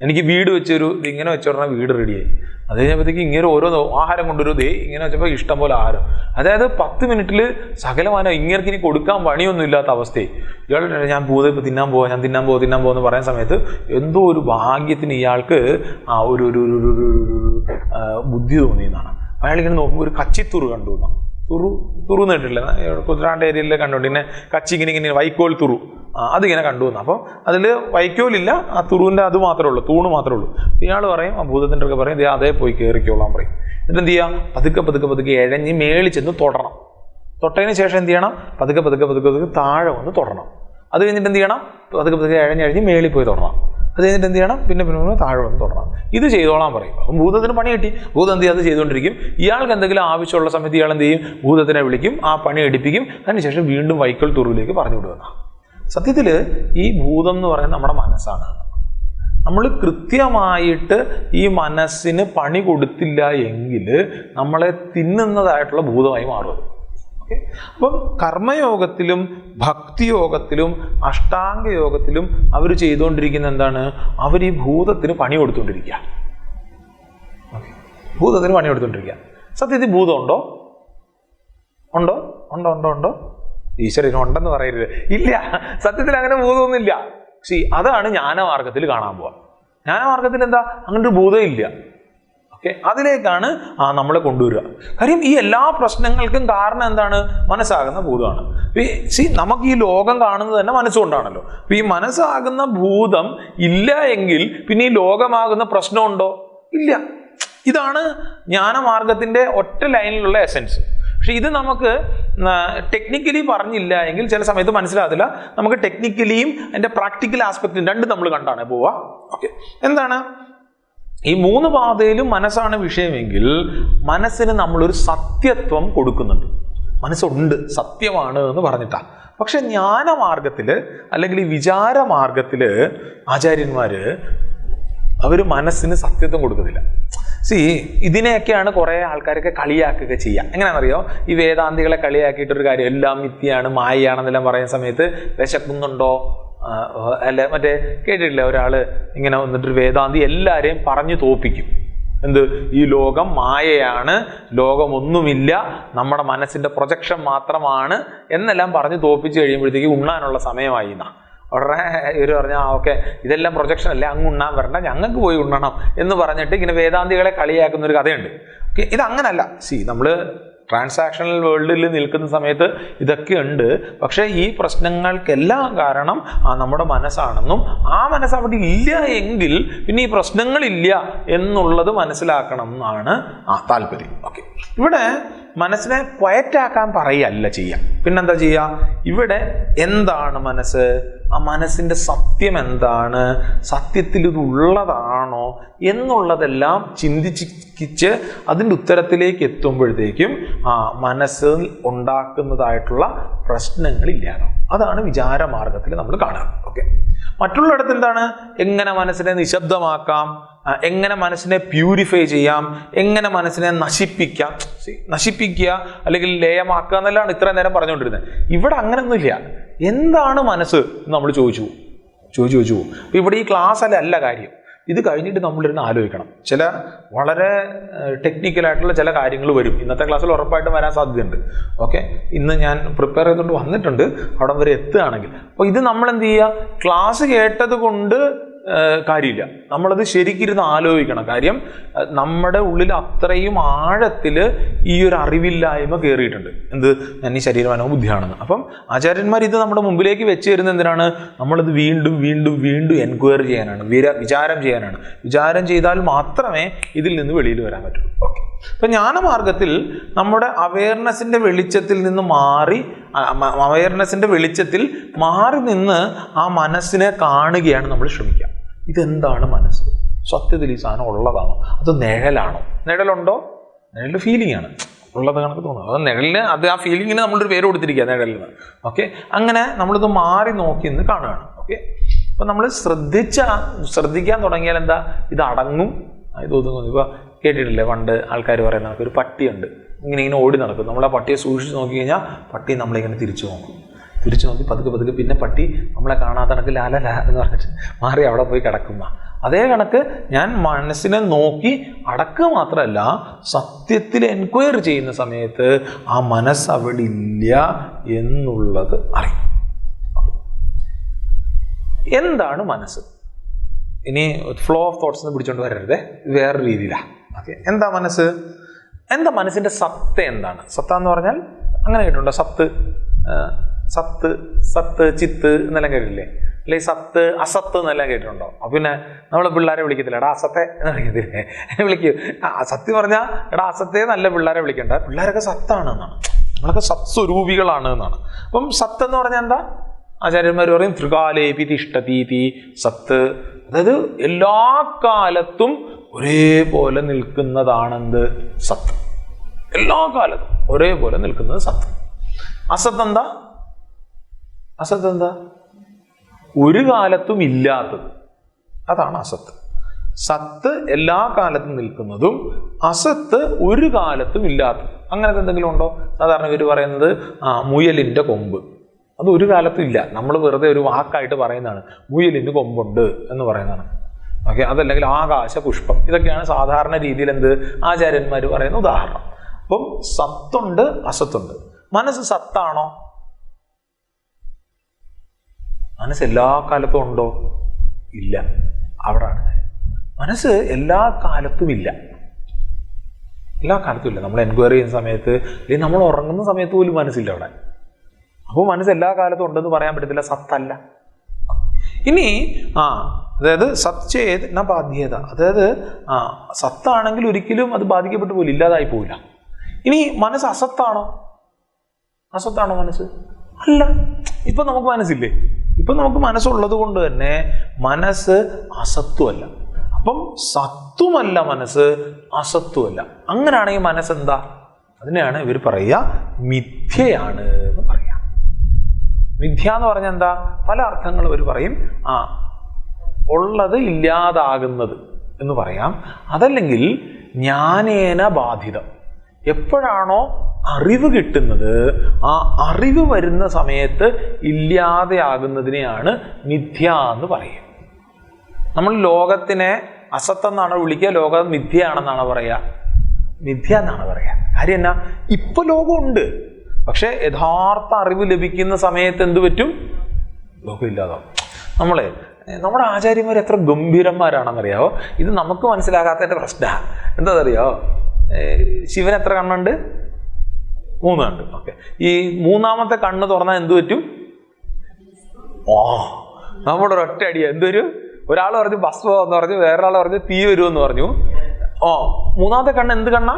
എനിക്ക് വീട് വെച്ചൊരു ഇങ്ങനെ വെച്ചോടണം, വീട് റെഡിയായി. അത് കഴിഞ്ഞപ്പോഴത്തേക്ക് ഇങ്ങനെ ഓരോ ആഹാരം കൊണ്ടുവരും, ദേ ഇങ്ങനെ വെച്ചപ്പോൾ ഇഷ്ടം പോലെ ആഹാരം. അതായത് 10 മിനിറ്റിൽ സകലമാനം ഇങ്ങേർക്ക് ഇനി കൊടുക്കാൻ പണിയൊന്നും ഇല്ലാത്ത അവസ്ഥയായി. ഇയാൾ ഞാൻ ഭൂതം ഇപ്പം തിന്നാൻ പോകാമെന്ന് പറയുന്ന സമയത്ത് എന്തോ ഒരു ഭാഗ്യത്തിന് ഇയാൾക്ക് ഒരു ബുദ്ധി തോന്നിയെന്നാണ്. അയാളിങ്ങനെ നോക്കുമ്പോൾ ഒരു കച്ചിത്തുറു കണ്ടു എന്നാണ്. തുറു നേട്ടില്ല, കുതിരാണ്ട് ഏരിയയിൽ കണ്ടുകൊണ്ട് പിന്നെ കച്ചി ഇങ്ങനെ വൈക്കോൽ തുറു അതിങ്ങനെ കണ്ടു വന്നു. അപ്പോൾ അതിൽ വൈക്കോലില്ല, ആ തുറുവിൻ്റെ അത് മാത്രമേ ഉള്ളൂ, തൂണ് മാത്രമേ ഉള്ളൂ. ഇയാൾ പറയും, ആ ഭൂതത്തിൻ്റെ ഒക്കെ പറയും, അതേ പോയി കയറിക്കോളാൻ പറയും. എന്നിട്ട് എന്ത് ചെയ്യാം, പതുക്കെ ഇഴഞ്ഞ് മേളിൽ ചെന്ന് തൊടണം. തൊട്ടതിന് ശേഷം എന്ത് ചെയ്യണം, പതുക്കെ താഴെ വന്ന് തൊടണം. അത് കഴിഞ്ഞിട്ട് എന്ത് ചെയ്യണം, പതുക്കെ ഇഴഞ്ഞ് മേളിൽ പോയി തൊടണം. അത് കഴിഞ്ഞിട്ട് എന്ത് ചെയ്യണം, പിന്നെ താഴെ വന്ന് തൊടണം. ഇത് ചെയ്തോളാൻ പറയും. അപ്പം ഭൂതത്തിന് പണി കിട്ടി. ഭൂതം എന്ത് ചെയ്യാതെ ചെയ്തുകൊണ്ടിരിക്കും. ഇയാൾക്ക് എന്തെങ്കിലും ആവശ്യമുള്ള സമയത്ത് ഇയാൾ എന്ത് ചെയ്യും, ഭൂതത്തിനെ വിളിക്കും, ആ പണി എടുപ്പിക്കും. അതിനുശേഷം വീണ്ടും വൈക്കോൽ തുറുവിലേക്ക് പറഞ്ഞു വിടുക. സത്യത്തിൽ ഈ ഭൂതം എന്ന് പറയുന്നത് നമ്മുടെ മനസ്സാണ്. നമ്മൾ കൃത്യമായിട്ട് ഈ മനസ്സിന് പണി കൊടുത്തില്ല എങ്കിൽ നമ്മളെ തിന്നുന്നതായിട്ടുള്ള ഭൂതമായി മാറും. അപ്പം കർമ്മയോഗത്തിലും ഭക്തിയോഗത്തിലും അഷ്ടാംഗ യോഗത്തിലും അവർ ചെയ്തുകൊണ്ടിരിക്കുന്ന എന്താണ്, അവർ ഈ ഭൂതത്തിന് പണി കൊടുത്തുകൊണ്ടിരിക്കുക. ഭൂതത്തിന് പണി കൊടുത്തുകൊണ്ടിരിക്കുക. സത്യത്തിൽ ഭൂതം ഉണ്ടോ? ഉണ്ടോ ഉണ്ടോ ഉണ്ടോ ഉണ്ടോ ഈശ്വരന് ഉണ്ടെന്ന് പറയരുത്. ഇല്ല, സത്യത്തിൽ അങ്ങനെ ഭൂതമൊന്നുമില്ല. അതാണ് ജ്ഞാനമാർഗത്തിൽ കാണാൻ പോവാ. ജ്ഞാനമാർഗത്തിൽ എന്താ, അങ്ങനൊരു ഭൂതം ഇല്ല. ഓക്കെ, അതിലേക്കാണ് നമ്മളെ കൊണ്ടുവരിക. കാര്യം ഈ എല്ലാ പ്രശ്നങ്ങൾക്കും കാരണം എന്താണ്, മനസ്സാകുന്ന ഭൂതമാണ്. നമുക്ക് ഈ ലോകം കാണുന്നത് തന്നെ മനസ്സുകൊണ്ടാണല്ലോ. അപ്പൊ ഈ മനസ്സാകുന്ന ഭൂതം ഇല്ല എങ്കിൽ പിന്നെ ഈ ലോകമാകുന്ന പ്രശ്നമുണ്ടോ? ഇല്ല. ഇതാണ് ജ്ഞാനമാർഗത്തിന്റെ ഒറ്റ ലൈനിലുള്ള എസെൻസ്. പക്ഷെ ഇത് നമുക്ക് ടെക്നിക്കലി പറഞ്ഞില്ല എങ്കിൽ ചില സമയത്ത് മനസ്സിലാകത്തില്ല. നമുക്ക് ടെക്നിക്കലിയും അതിന്റെ പ്രാക്ടിക്കൽ ആസ്പെക്റ്റും രണ്ടും നമ്മൾ കണ്ടാണ് പോവാ. ഓക്കെ, എന്താണ് ഈ 3 പാതയിലും മനസ്സാണ് വിഷയമെങ്കിൽ മനസ്സിന് നമ്മളൊരു സത്യത്വം കൊടുക്കുന്നുണ്ട്. മനസ്സുണ്ട്, സത്യമാണ് എന്ന് പറഞ്ഞിട്ടാ. പക്ഷെ ജ്ഞാനമാർഗത്തില് അല്ലെങ്കിൽ ഈ വിചാരമാർഗത്തില് ആചാര്യന്മാര് അവർ മനസ്സിന് സത്യത്വം കൊടുക്കുന്നില്ല. ഇതിനെയൊക്കെയാണ് കുറേ ആൾക്കാരൊക്കെ കളിയാക്കുക ചെയ്യുക. എങ്ങനെയാണെന്നറിയോ, ഈ വേദാന്തികളെ കളിയാക്കിയിട്ടൊരു കാര്യം, എല്ലാം മിഥ്യയാണ് മായയാണെന്നെല്ലാം പറയുന്ന സമയത്ത് വിശക്കുന്നുണ്ടോ, അല്ല മറ്റേ കേട്ടിട്ടില്ല, ഒരാള് ഇങ്ങനെ വന്നിട്ടൊരു വേദാന്തി എല്ലാവരെയും പറഞ്ഞു തോപ്പിക്കും. എന്ത്, ഈ ലോകം മായയാണ്, ലോകമൊന്നുമില്ല, നമ്മുടെ മനസ്സിന്റെ പ്രൊജക്ഷൻ മാത്രമാണ് എന്നെല്ലാം പറഞ്ഞു തോപ്പിച്ച് കഴിയുമ്പോഴത്തേക്ക് ഉണ്ണാനുള്ള സമയമായി എന്നാ. ഉടനെ ഇവർ പറഞ്ഞാൽ ഓക്കെ ഇതെല്ലാം പ്രൊജക്ഷൻ അല്ലേ, അങ്ങ് ഉണ്ണാൻ വരണ്ട, ഞങ്ങൾക്ക് പോയി ഉണ്ണണം എന്ന് പറഞ്ഞിട്ട് ഇങ്ങനെ വേദാന്തികളെ കളിയാക്കുന്ന ഒരു കഥയുണ്ട്. ഓക്കെ, ഇതങ്ങനല്ല. നമ്മൾ ട്രാൻസാക്ഷണൽ വേൾഡിൽ നിൽക്കുന്ന സമയത്ത് ഇതൊക്കെ ഉണ്ട്. പക്ഷേ ഈ പ്രശ്നങ്ങൾക്കെല്ലാം കാരണം നമ്മുടെ മനസ്സാണെന്നും ആ മനസ്സ് അവിടെ ഇല്ല എങ്കിൽ പിന്നെ ഈ പ്രശ്നങ്ങളില്ല എന്നുള്ളത് മനസ്സിലാക്കണം എന്നാണ് താല്പര്യം. ഓക്കെ, ഇവിടെ മനസ്സിനെ ക്വയറ്റാക്കാൻ പറയല്ല ചെയ്യുക. പിന്നെന്താ ചെയ്യുക, ഇവിടെ എന്താണ് മനസ്സ്, ആ മനസ്സിൻ്റെ സത്യം എന്താണ്, സത്യത്തിൽ ഇത് ഉള്ളതാണോ എന്നുള്ളതെല്ലാം ചിന്തിച്ച് അതിൻ്റെ ഉത്തരത്തിലേക്ക് എത്തുമ്പോഴത്തേക്കും മനസ്സിൽ ഉണ്ടാക്കുന്നതായിട്ടുള്ള പ്രശ്നങ്ങളില്ലാതാവും. അതാണ് വിചാരമാർഗത്തിൽ നമ്മൾ കാണുക. ഓക്കെ, മറ്റുള്ളിടത്ത് എന്താണ്, എങ്ങനെ മനസ്സിനെ നിശബ്ദമാക്കാം, എങ്ങനെ മനസ്സിനെ പ്യൂരിഫൈ ചെയ്യാം, എങ്ങനെ മനസ്സിനെ നശിപ്പിക്കുക അല്ലെങ്കിൽ ലയമാക്കുക എന്നെല്ലാം ഇത്ര നേരം പറഞ്ഞുകൊണ്ടിരുന്നത്. ഇവിടെ അങ്ങനെയൊന്നുമില്ല. എന്താണ് മനസ്സ് നമ്മൾ ചോദിച്ചു പോകും. അപ്പൊ ഇവിടെ ഈ ക്ലാസ് അല്ല കാര്യം. ഇത് കഴിഞ്ഞിട്ട് നമ്മളിരുന്ന് ആലോചിക്കണം. ചില വളരെ ടെക്നിക്കലായിട്ടുള്ള ചില കാര്യങ്ങൾ വരും. ഇന്നത്തെ ക്ലാസ്സിൽ ഉറപ്പായിട്ടും വരാൻ സാധ്യതയുണ്ട്. ഓക്കെ, ഇന്ന് ഞാൻ പ്രിപ്പയർ ചെയ്തുകൊണ്ട് വന്നിട്ടുണ്ട്, അവിടെ വരെ എത്തുകയാണെങ്കിൽ. അപ്പോൾ ഇത് നമ്മൾ എന്ത് ചെയ്യുക, ക്ലാസ് കേട്ടത് കൊണ്ട് കാര്യമില്ല, നമ്മളത് ശരിക്കിരുന്ന് ആലോചിക്കണം. കാര്യം നമ്മുടെ ഉള്ളിൽ അത്രയും ആഴത്തിൽ ഈ ഒരു അറിവില്ലായ്മ കയറിയിട്ടുണ്ട്. എന്ത്, ഞാൻ ഈ ശരീരമാനോ ബുദ്ധിയാണെന്ന്. അപ്പം ആചാര്യന്മാർ ഇത് നമ്മുടെ മുമ്പിലേക്ക് വെച്ച് തരുന്നത് എന്തിനാണ്, നമ്മളത് വീണ്ടും വീണ്ടും വീണ്ടും എൻക്വയറി ചെയ്യാനാണ്, വിചാരം ചെയ്യാനാണ്. വിചാരം ചെയ്താൽ മാത്രമേ ഇതിൽ നിന്ന് വെളിയിൽ വരാൻ പറ്റുള്ളൂ. ഓക്കെ, ഇപ്പം ജ്ഞാനമാർഗത്തിൽ നമ്മുടെ അവയർനെസ്സിൻ്റെ വെളിച്ചത്തിൽ നിന്ന് മാറി നിന്ന് ആ മനസ്സിനെ കാണുകയാണ് നമ്മൾ ശ്രമിക്കുക. ഇതെന്താണ് മനസ്സ്, സത്യത്തിൽ ഈ സാധനം ഉള്ളതാണോ അതോ നിഴലാണോ? നിഴലുണ്ടോ? നിഴലിൻ്റെ ഫീലിംഗ് ആണ്, ഉള്ളത് കണക്ക് തോന്നുന്നത്. അത് നിഴലിന് ആ ഫീലിങ്ങിന് നമ്മളൊരു പേര് കൊടുത്തിരിക്കുക, നിഴലിന്. ഓക്കെ, അങ്ങനെ നമ്മളിത് മാറി നോക്കി എന്ന് കാണുകയാണ്. ഓക്കെ, അപ്പം നമ്മൾ ശ്രദ്ധിക്കാൻ തുടങ്ങിയാൽ എന്താ, ഇത് അടങ്ങും, ഇത് ഒതുങ്ങും. ഇപ്പോൾ കേട്ടിട്ടില്ലേ, പണ്ട് ആൾക്കാർ പറയുന്ന ഒരു പട്ടിയുണ്ട്, ഇങ്ങനെ ഓടി നടക്കും. നമ്മളെ പട്ടിയെ സൂക്ഷിച്ച് നോക്കി കഴിഞ്ഞാൽ പട്ടി നമ്മളിങ്ങനെ തിരിച്ചു നോക്കും. തിരിച്ചു നോക്കി പതുക്കെ പിന്നെ പട്ടി നമ്മളെ കാണാത്ത കണക്ക് ലാല എന്ന് പറഞ്ഞിട്ട് മാറി അവിടെ പോയി കിടക്കുന്ന അതേ കണക്ക് ഞാൻ മനസ്സിനെ നോക്കി അടക്കുക മാത്രമല്ല സത്യത്തിൽ എൻക്വയറി ചെയ്യുന്ന സമയത്ത് ആ മനസ്സ് അവിടെ ഇല്ല എന്നുള്ളത് അറിയും. എന്താണ് മനസ്സ്? ഇനി ഫ്ലോ ഓഫ് തോട്ട്സ് പിടിച്ചോണ്ട് വരരുതേ, വേറെ രീതിയിലാണ്. ഓക്കെ, എന്താ മനസ്സ്? എന്താ മനസ്സിന്റെ സത്ത എന്താണ്? സത്ത എന്ന് പറഞ്ഞാൽ അങ്ങനെ കേട്ടിട്ടുണ്ടോ? സത്ത് ചിത്ത് എന്നെല്ലാം കേട്ടിട്ടില്ലേ? അല്ലെങ്കിൽ സത്ത് അസത്ത് എന്നെല്ലാം കേട്ടിട്ടുണ്ടോ? അപ്പൊ പിന്നെ നമ്മളെ പിള്ളേരെ വിളിക്കത്തില്ല, എടാ അസത്തെ എന്ന് വിളിക്കത്തില്ലേ? വിളിക്കൂ. സത്യം പറഞ്ഞാൽ എടാ അസത്തെ നല്ല പിള്ളേരെ വിളിക്കണ്ട, പിള്ളേരൊക്കെ സത്താണ് എന്നാണ്, നമ്മളൊക്കെ സത്സ്വരൂപികളാണ് എന്നാണ്. അപ്പം സത്ത് എന്ന് പറഞ്ഞാൽ എന്താ? ആചാര്യന്മാർ പറയും ത്രികാലേപി തിഷ്ഠതീതി സത്ത്. അതായത് എല്ലാ കാലത്തും ഒരേപോലെ നിൽക്കുന്നതാണെന്ത്? സത്ത്. എല്ലാ കാലത്തും ഒരേപോലെ നിൽക്കുന്നത് സത്ത്. അസത്ത് എന്താ? അസത്ത് എന്താ? ഒരു കാലത്തും ഇല്ലാത്തത്, അതാണ് അസത്ത്. സത്ത് എല്ലാ കാലത്തും നിൽക്കുന്നതും അസത്ത് ഒരു കാലത്തും ഇല്ലാത്തത്. അങ്ങനത്തെ എന്തെങ്കിലും ഉണ്ടോ? സാധാരണ ഇവർ പറയുന്നത് മുയലിൻ്റെ കൊമ്പ്, അത് ഒരു കാലത്തും ഇല്ല. നമ്മൾ വെറുതെ ഒരു വാക്കായിട്ട് പറയുന്നതാണ്, മുയലിന് കൊമ്പുണ്ട് എന്ന് പറയുന്നതാണ്. ഓക്കെ, അതല്ലെങ്കിൽ ആകാശ പുഷ്പം, ഇതൊക്കെയാണ് സാധാരണ രീതിയിൽ എന്ത് ആചാര്യന്മാർ പറയുന്ന ഉദാഹരണം. അപ്പം സത്തുണ്ട്, അസത്തുണ്ട്. മനസ്സ് സത്താണോ? മനസ്സ് എല്ലാ കാലത്തും ഉണ്ടോ? ഇല്ല. അവിടാണ് മനസ്സ് എല്ലാ കാലത്തും ഇല്ല. എല്ലാ കാലത്തും ഇല്ല. നമ്മൾ എൻക്വയറി ചെയ്യുന്ന സമയത്ത് അല്ലെങ്കിൽ നമ്മൾ ഉറങ്ങുന്ന സമയത്ത് പോലും മനസ്സില്ല അവിടെ. അപ്പോൾ മനസ്സ് എല്ലാ കാലത്തും ഉണ്ടെന്ന് പറയാൻ പറ്റത്തില്ല, സത്തല്ല. ഇനി അതായത് സത്ചേത് ന ബാധ്യത, അതായത് സത്താണെങ്കിൽ ഒരിക്കലും അത് ബാധിക്കപ്പെട്ടു പോലും, ഇല്ലാതായി പോവില്ല. ഇനി മനസ്സ് അസത്താണോ? അസത്താണോ മനസ്സ്? അല്ല. ഇപ്പൊ നമുക്ക് മനസ്സില്ലേ? ഇപ്പൊ നമുക്ക് മനസ്സുള്ളത് കൊണ്ട് തന്നെ മനസ്സ് അസത്വമല്ല. അപ്പം സത്വമല്ല മനസ്സ്, അസത്വമല്ല. അങ്ങനെയാണെങ്കിൽ മനസ്സെന്താ? അതിനെയാണ് ഇവർ പറയുക മിഥ്യയാണ് എന്ന് പറയാം. മിഥ്യ എന്ന് പറഞ്ഞാൽ എന്താ? പല അർത്ഥങ്ങൾ ഇവർ പറയും. ഉള്ളത് ഇല്ലാതാകുന്നത് എന്ന് പറയാം. അതല്ലെങ്കിൽ ജ്ഞാനേന ബാധിതം. എപ്പോഴാണോ അറിവ് കിട്ടുന്നത്, ആ അറിവ് വരുന്ന സമയത്ത് ഇല്ലാതെയാകുന്നതിനെയാണ് മിഥ്യ എന്ന് പറയുക. നമ്മൾ ലോകത്തിനെ അസത്തെന്നാണോ വിളിക്കുക? ലോകം മിഥ്യയാണെന്നാണോ പറയുക? മിഥ്യ എന്നാണ് പറയുക. കാര്യം എന്നാ? ഇപ്പൊ ലോകമുണ്ട്, പക്ഷെ യഥാർത്ഥ അറിവ് ലഭിക്കുന്ന സമയത്ത് എന്ത് പറ്റും? ലോകം ഇല്ലാതാവും. നമ്മുടെ ആചാര്യന്മാർ എത്ര ഗംഭീരന്മാരാണെന്നറിയാവോ? ഇത് നമുക്ക് മനസ്സിലാകാത്തതിന്റെ പ്രശ്നമാണ്. എന്താണെന്നറിയാവോ? ശിവൻ എത്ര കണ്ണുണ്ട്? 3 കണ്ണ്. ഓക്കെ, ഈ 3ാമത്തെ കണ്ണ് തുറന്നാൽ എന്ത് പറ്റും? നമ്മുടെ ഒരൊറ്റ അടിയ എന്തൊരു, ഒരാൾ പറഞ്ഞു ഭസ്മം എന്ന് പറഞ്ഞു, വേറൊരാൾ പറഞ്ഞു തീ വരുമെന്ന് പറഞ്ഞു. 3ാമത്തെ കണ്ണ് എന്ത് കണ്ണാ?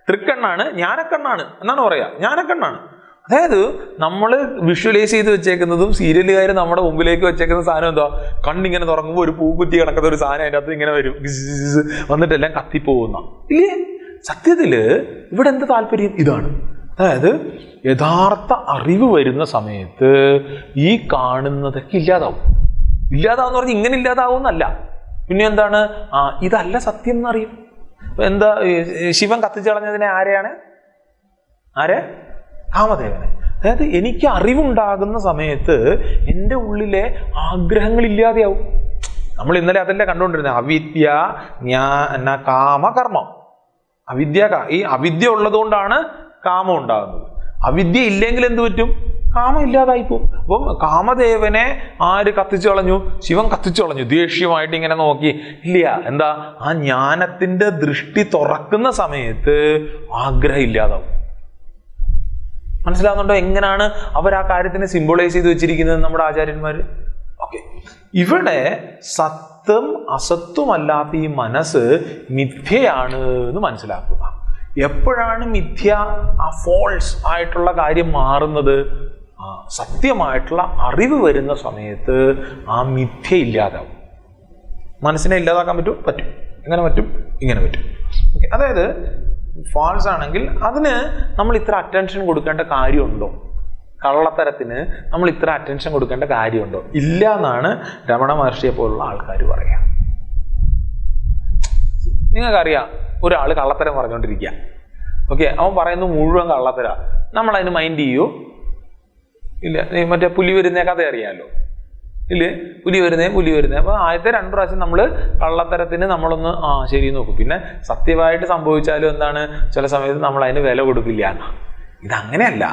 തൃക്കണ്ണാണ്, ജ്ഞാനക്കണ്ണാണ് എന്നാണ് പറയാ. ജ്ഞാനക്കണ്ണാണ്. അതായത് നമ്മൾ വിഷ്വലൈസ് ചെയ്ത് വെച്ചേക്കുന്നതും സീരിയലുകാർ നമ്മുടെ മുമ്പിലേക്ക് വെച്ചേക്കുന്ന സാധനം എന്താ? കണ്ണിങ്ങനെ തുറങ്ങുമ്പോൾ ഒരു പൂക്കുറ്റി കിടക്കുന്ന ഒരു സാധനം അതിൻ്റെ അകത്ത് ഇങ്ങനെ വരും, വന്നിട്ടെല്ലാം കത്തിപ്പോകുന്ന ഇല്ലേ? സത്യത്തില് ഇവിടെ എന്ത് താല്പര്യം? ഇതാണ്. അതായത് യഥാർത്ഥ അറിവ് വരുന്ന സമയത്ത് ഈ കാണുന്നതൊക്കെ ഇല്ലാതാവും. ഇല്ലാതാവെന്ന് പറഞ്ഞാൽ ഇങ്ങനെ ഇല്ലാതാവുന്നല്ല, പിന്നെ എന്താണ്? ഇതല്ല സത്യം എന്നറിയും. എന്താ? ശിവൻ കത്തിച്ചു കളഞ്ഞതിനെ ആരെയാണ്? കാമദേവനെ. അതായത് എനിക്ക് അറിവുണ്ടാകുന്ന സമയത്ത് എൻ്റെ ഉള്ളിലെ ആഗ്രഹങ്ങൾ ഇല്ലാതെയാവും. നമ്മൾ ഇന്നലെ അതല്ലേ കണ്ടുകൊണ്ടിരുന്നത്? അവിദ്യ കാമ കർമ്മം. ഈ അവിദ്യ ഉള്ളത് കൊണ്ടാണ് കാമം ഉണ്ടാകുന്നത്. അവിദ്യ ഇല്ലെങ്കിൽ എന്ത് പറ്റും? കാമം ഇല്ലാതായി പോകും. അപ്പം കാമദേവനെ ആര് കത്തിച്ചു കളഞ്ഞു? ശിവൻ കത്തിച്ചു കളഞ്ഞു. ദേഷ്യമായിട്ട് ഇങ്ങനെ നോക്കി. ഇല്ല, എന്താ? ആ ജ്ഞാനത്തിന്റെ ദൃഷ്ടി തുറക്കുന്ന സമയത്ത് ആഗ്രഹം ഇല്ലാതാവും. മനസ്സിലാവുന്നുണ്ടോ എങ്ങനെയാണ് അവർ ആ കാര്യത്തിനെ സിംബോളൈസ് ചെയ്ത് വെച്ചിരിക്കുന്നത് നമ്മുടെ ആചാര്യന്മാർ? ഓക്കെ, ഇവിടെ സത്യം അസത്വമല്ലാത്ത ഈ മനസ്സ് മിഥ്യയാണ് എന്ന് മനസ്സിലാക്കുക. എപ്പോഴാണ് മിഥ്യ, ഫോൾസ് ആയിട്ടുള്ള കാര്യം മാറുന്നത്? സത്യമായിട്ടുള്ള അറിവ് വരുന്ന സമയത്ത് ആ മിഥ്യ ഇല്ലാതാവും. മനസ്സിനെ ഇല്ലാതാക്കാൻ പറ്റും. എങ്ങനെ പറ്റും? ഇങ്ങനെ പറ്റും. ഓക്കെ, അതായത് ഫാൾസ് ആണെങ്കിൽ അതിന് നമ്മൾ ഇത്ര അറ്റൻഷൻ കൊടുക്കേണ്ട കാര്യമുണ്ടോ? കള്ളത്തരത്തിന് നമ്മൾ ഇത്ര അറ്റൻഷൻ കൊടുക്കേണ്ട കാര്യമുണ്ടോ? ഇല്ല എന്നാണ് രമണ മഹർഷിയെ പോലുള്ള ആൾക്കാർ പറയാം. നിങ്ങൾക്കറിയാം, ഒരാൾ കള്ളത്തരം പറഞ്ഞുകൊണ്ടിരിക്കുക. ഓക്കെ, അവൻ പറയുന്നത് മുഴുവൻ കള്ളത്തരാ. നമ്മളതിന് മൈൻഡ് ചെയ്യൂ ഇല്ല? മറ്റേ പുലി വരുന്ന കഥ അറിയാമല്ലോ ഇല്ലേ? പുലി വരുന്നേ. അപ്പൊ ആദ്യത്തെ 2 പ്രാവശ്യം നമ്മൾ കള്ളത്തരത്തിന് നമ്മളൊന്ന് ശരി നോക്കും. പിന്നെ സത്യമായിട്ട് സംഭവിച്ചാലും എന്താണ്, ചില സമയത്ത് നമ്മൾ അതിന് വില കൊടുക്കില്ല എന്നാ. ഇതങ്ങനെയല്ല.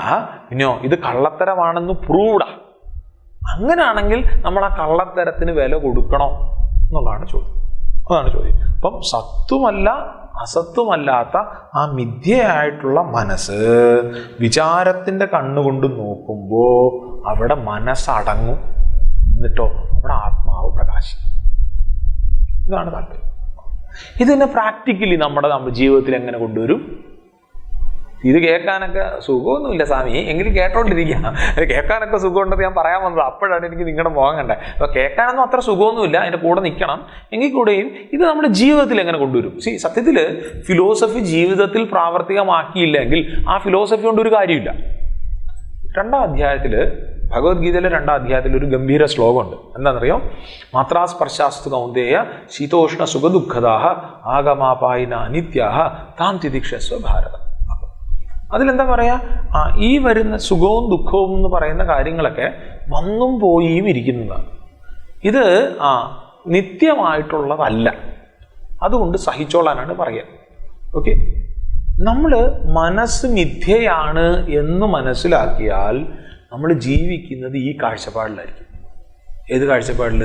പിന്നെയോ ഇത് കള്ളത്തരമാണെന്ന് പ്രൂവ്ഡാ. അങ്ങനെയാണെങ്കിൽ നമ്മൾ ആ കള്ളത്തരത്തിന് വില കൊടുക്കണോ എന്നുള്ളതാണ് ചോദ്യം. അതാണ് ചോദ്യം. അപ്പം സത്വമല്ല അസത്വമല്ലാത്ത ആ മിഥ്യയായിട്ടുള്ള മനസ്സ് വിചാരത്തിന്റെ കണ്ണുകൊണ്ട് നോക്കുമ്പോൾ അവിടെ മനസ്സടങ്ങും. എന്നിട്ടോ അവിടെ ആത്മാവ് പ്രകാശിക്കും. ഇതാണ് താല്പര്യം. ഇതിനെ പ്രാക്ടിക്കലി നമ്മുടെ ജീവിതത്തിൽ എങ്ങനെ കൊണ്ടുവരും? ഇത് കേൾക്കാനൊക്കെ സുഖമൊന്നുമില്ല സ്വാമി, എങ്കിലും കേട്ടോണ്ടിരിക്കുക. കേൾക്കാനൊക്കെ സുഖമുണ്ടെന്ന് ഞാൻ പറയാൻ വന്നത്. അപ്പോഴാണ് എനിക്ക് നിങ്ങളുടെ മുഖം കണ്ടത്. അപ്പൊ കേൾക്കാനൊന്നും അത്ര സുഖമൊന്നുമില്ല, അതിന്റെ കൂടെ നിൽക്കണം. എങ്കിൽ കൂടെയും ഇത് നമ്മുടെ ജീവിതത്തിൽ എങ്ങനെ കൊണ്ടുവരും? സത്യത്തിൽ ഫിലോസഫി ജീവിതത്തിൽ പ്രാവർത്തികമാക്കിയില്ലെങ്കിൽ ആ ഫിലോസഫി കൊണ്ട് ഒരു കാര്യമില്ല. 2ാം അധ്യായത്തില്, ഭഗവത്ഗീതയിലെ 2ാം അധ്യായത്തിൽ ഒരു ഗംഭീര ശ്ലോകമുണ്ട്. എന്താണെന്നറിയോ? മാത്രാസ്പർശാസ്തു കൗന്ദേയ ശീതോഷ്ണ സുഖദുഃഖദാഹ ആഗമാപായിന അനിത്യാഹ താം തിദിക്ഷസ്വ ഭാരതം. അതിലെന്താ പറയാ? ഈ വരുന്ന സുഖവും ദുഃഖവും എന്ന് പറയുന്ന കാര്യങ്ങളൊക്കെ വന്നും പോയും ഇരിക്കുന്നതാണ്. ഇത് നിത്യമായിട്ടുള്ളതല്ല. അതുകൊണ്ട് സഹിച്ചോളാനാണ് പറയുക. ഓക്കെ, നമ്മൾ മനസ്സ് മിഥ്യയാണ് എന്ന് മനസ്സിലാക്കിയാൽ നമ്മൾ ജീവിക്കുന്നത് ഈ കാഴ്ചപ്പാടിലായിരിക്കും. ഏത് കാഴ്ചപ്പാടിൽ?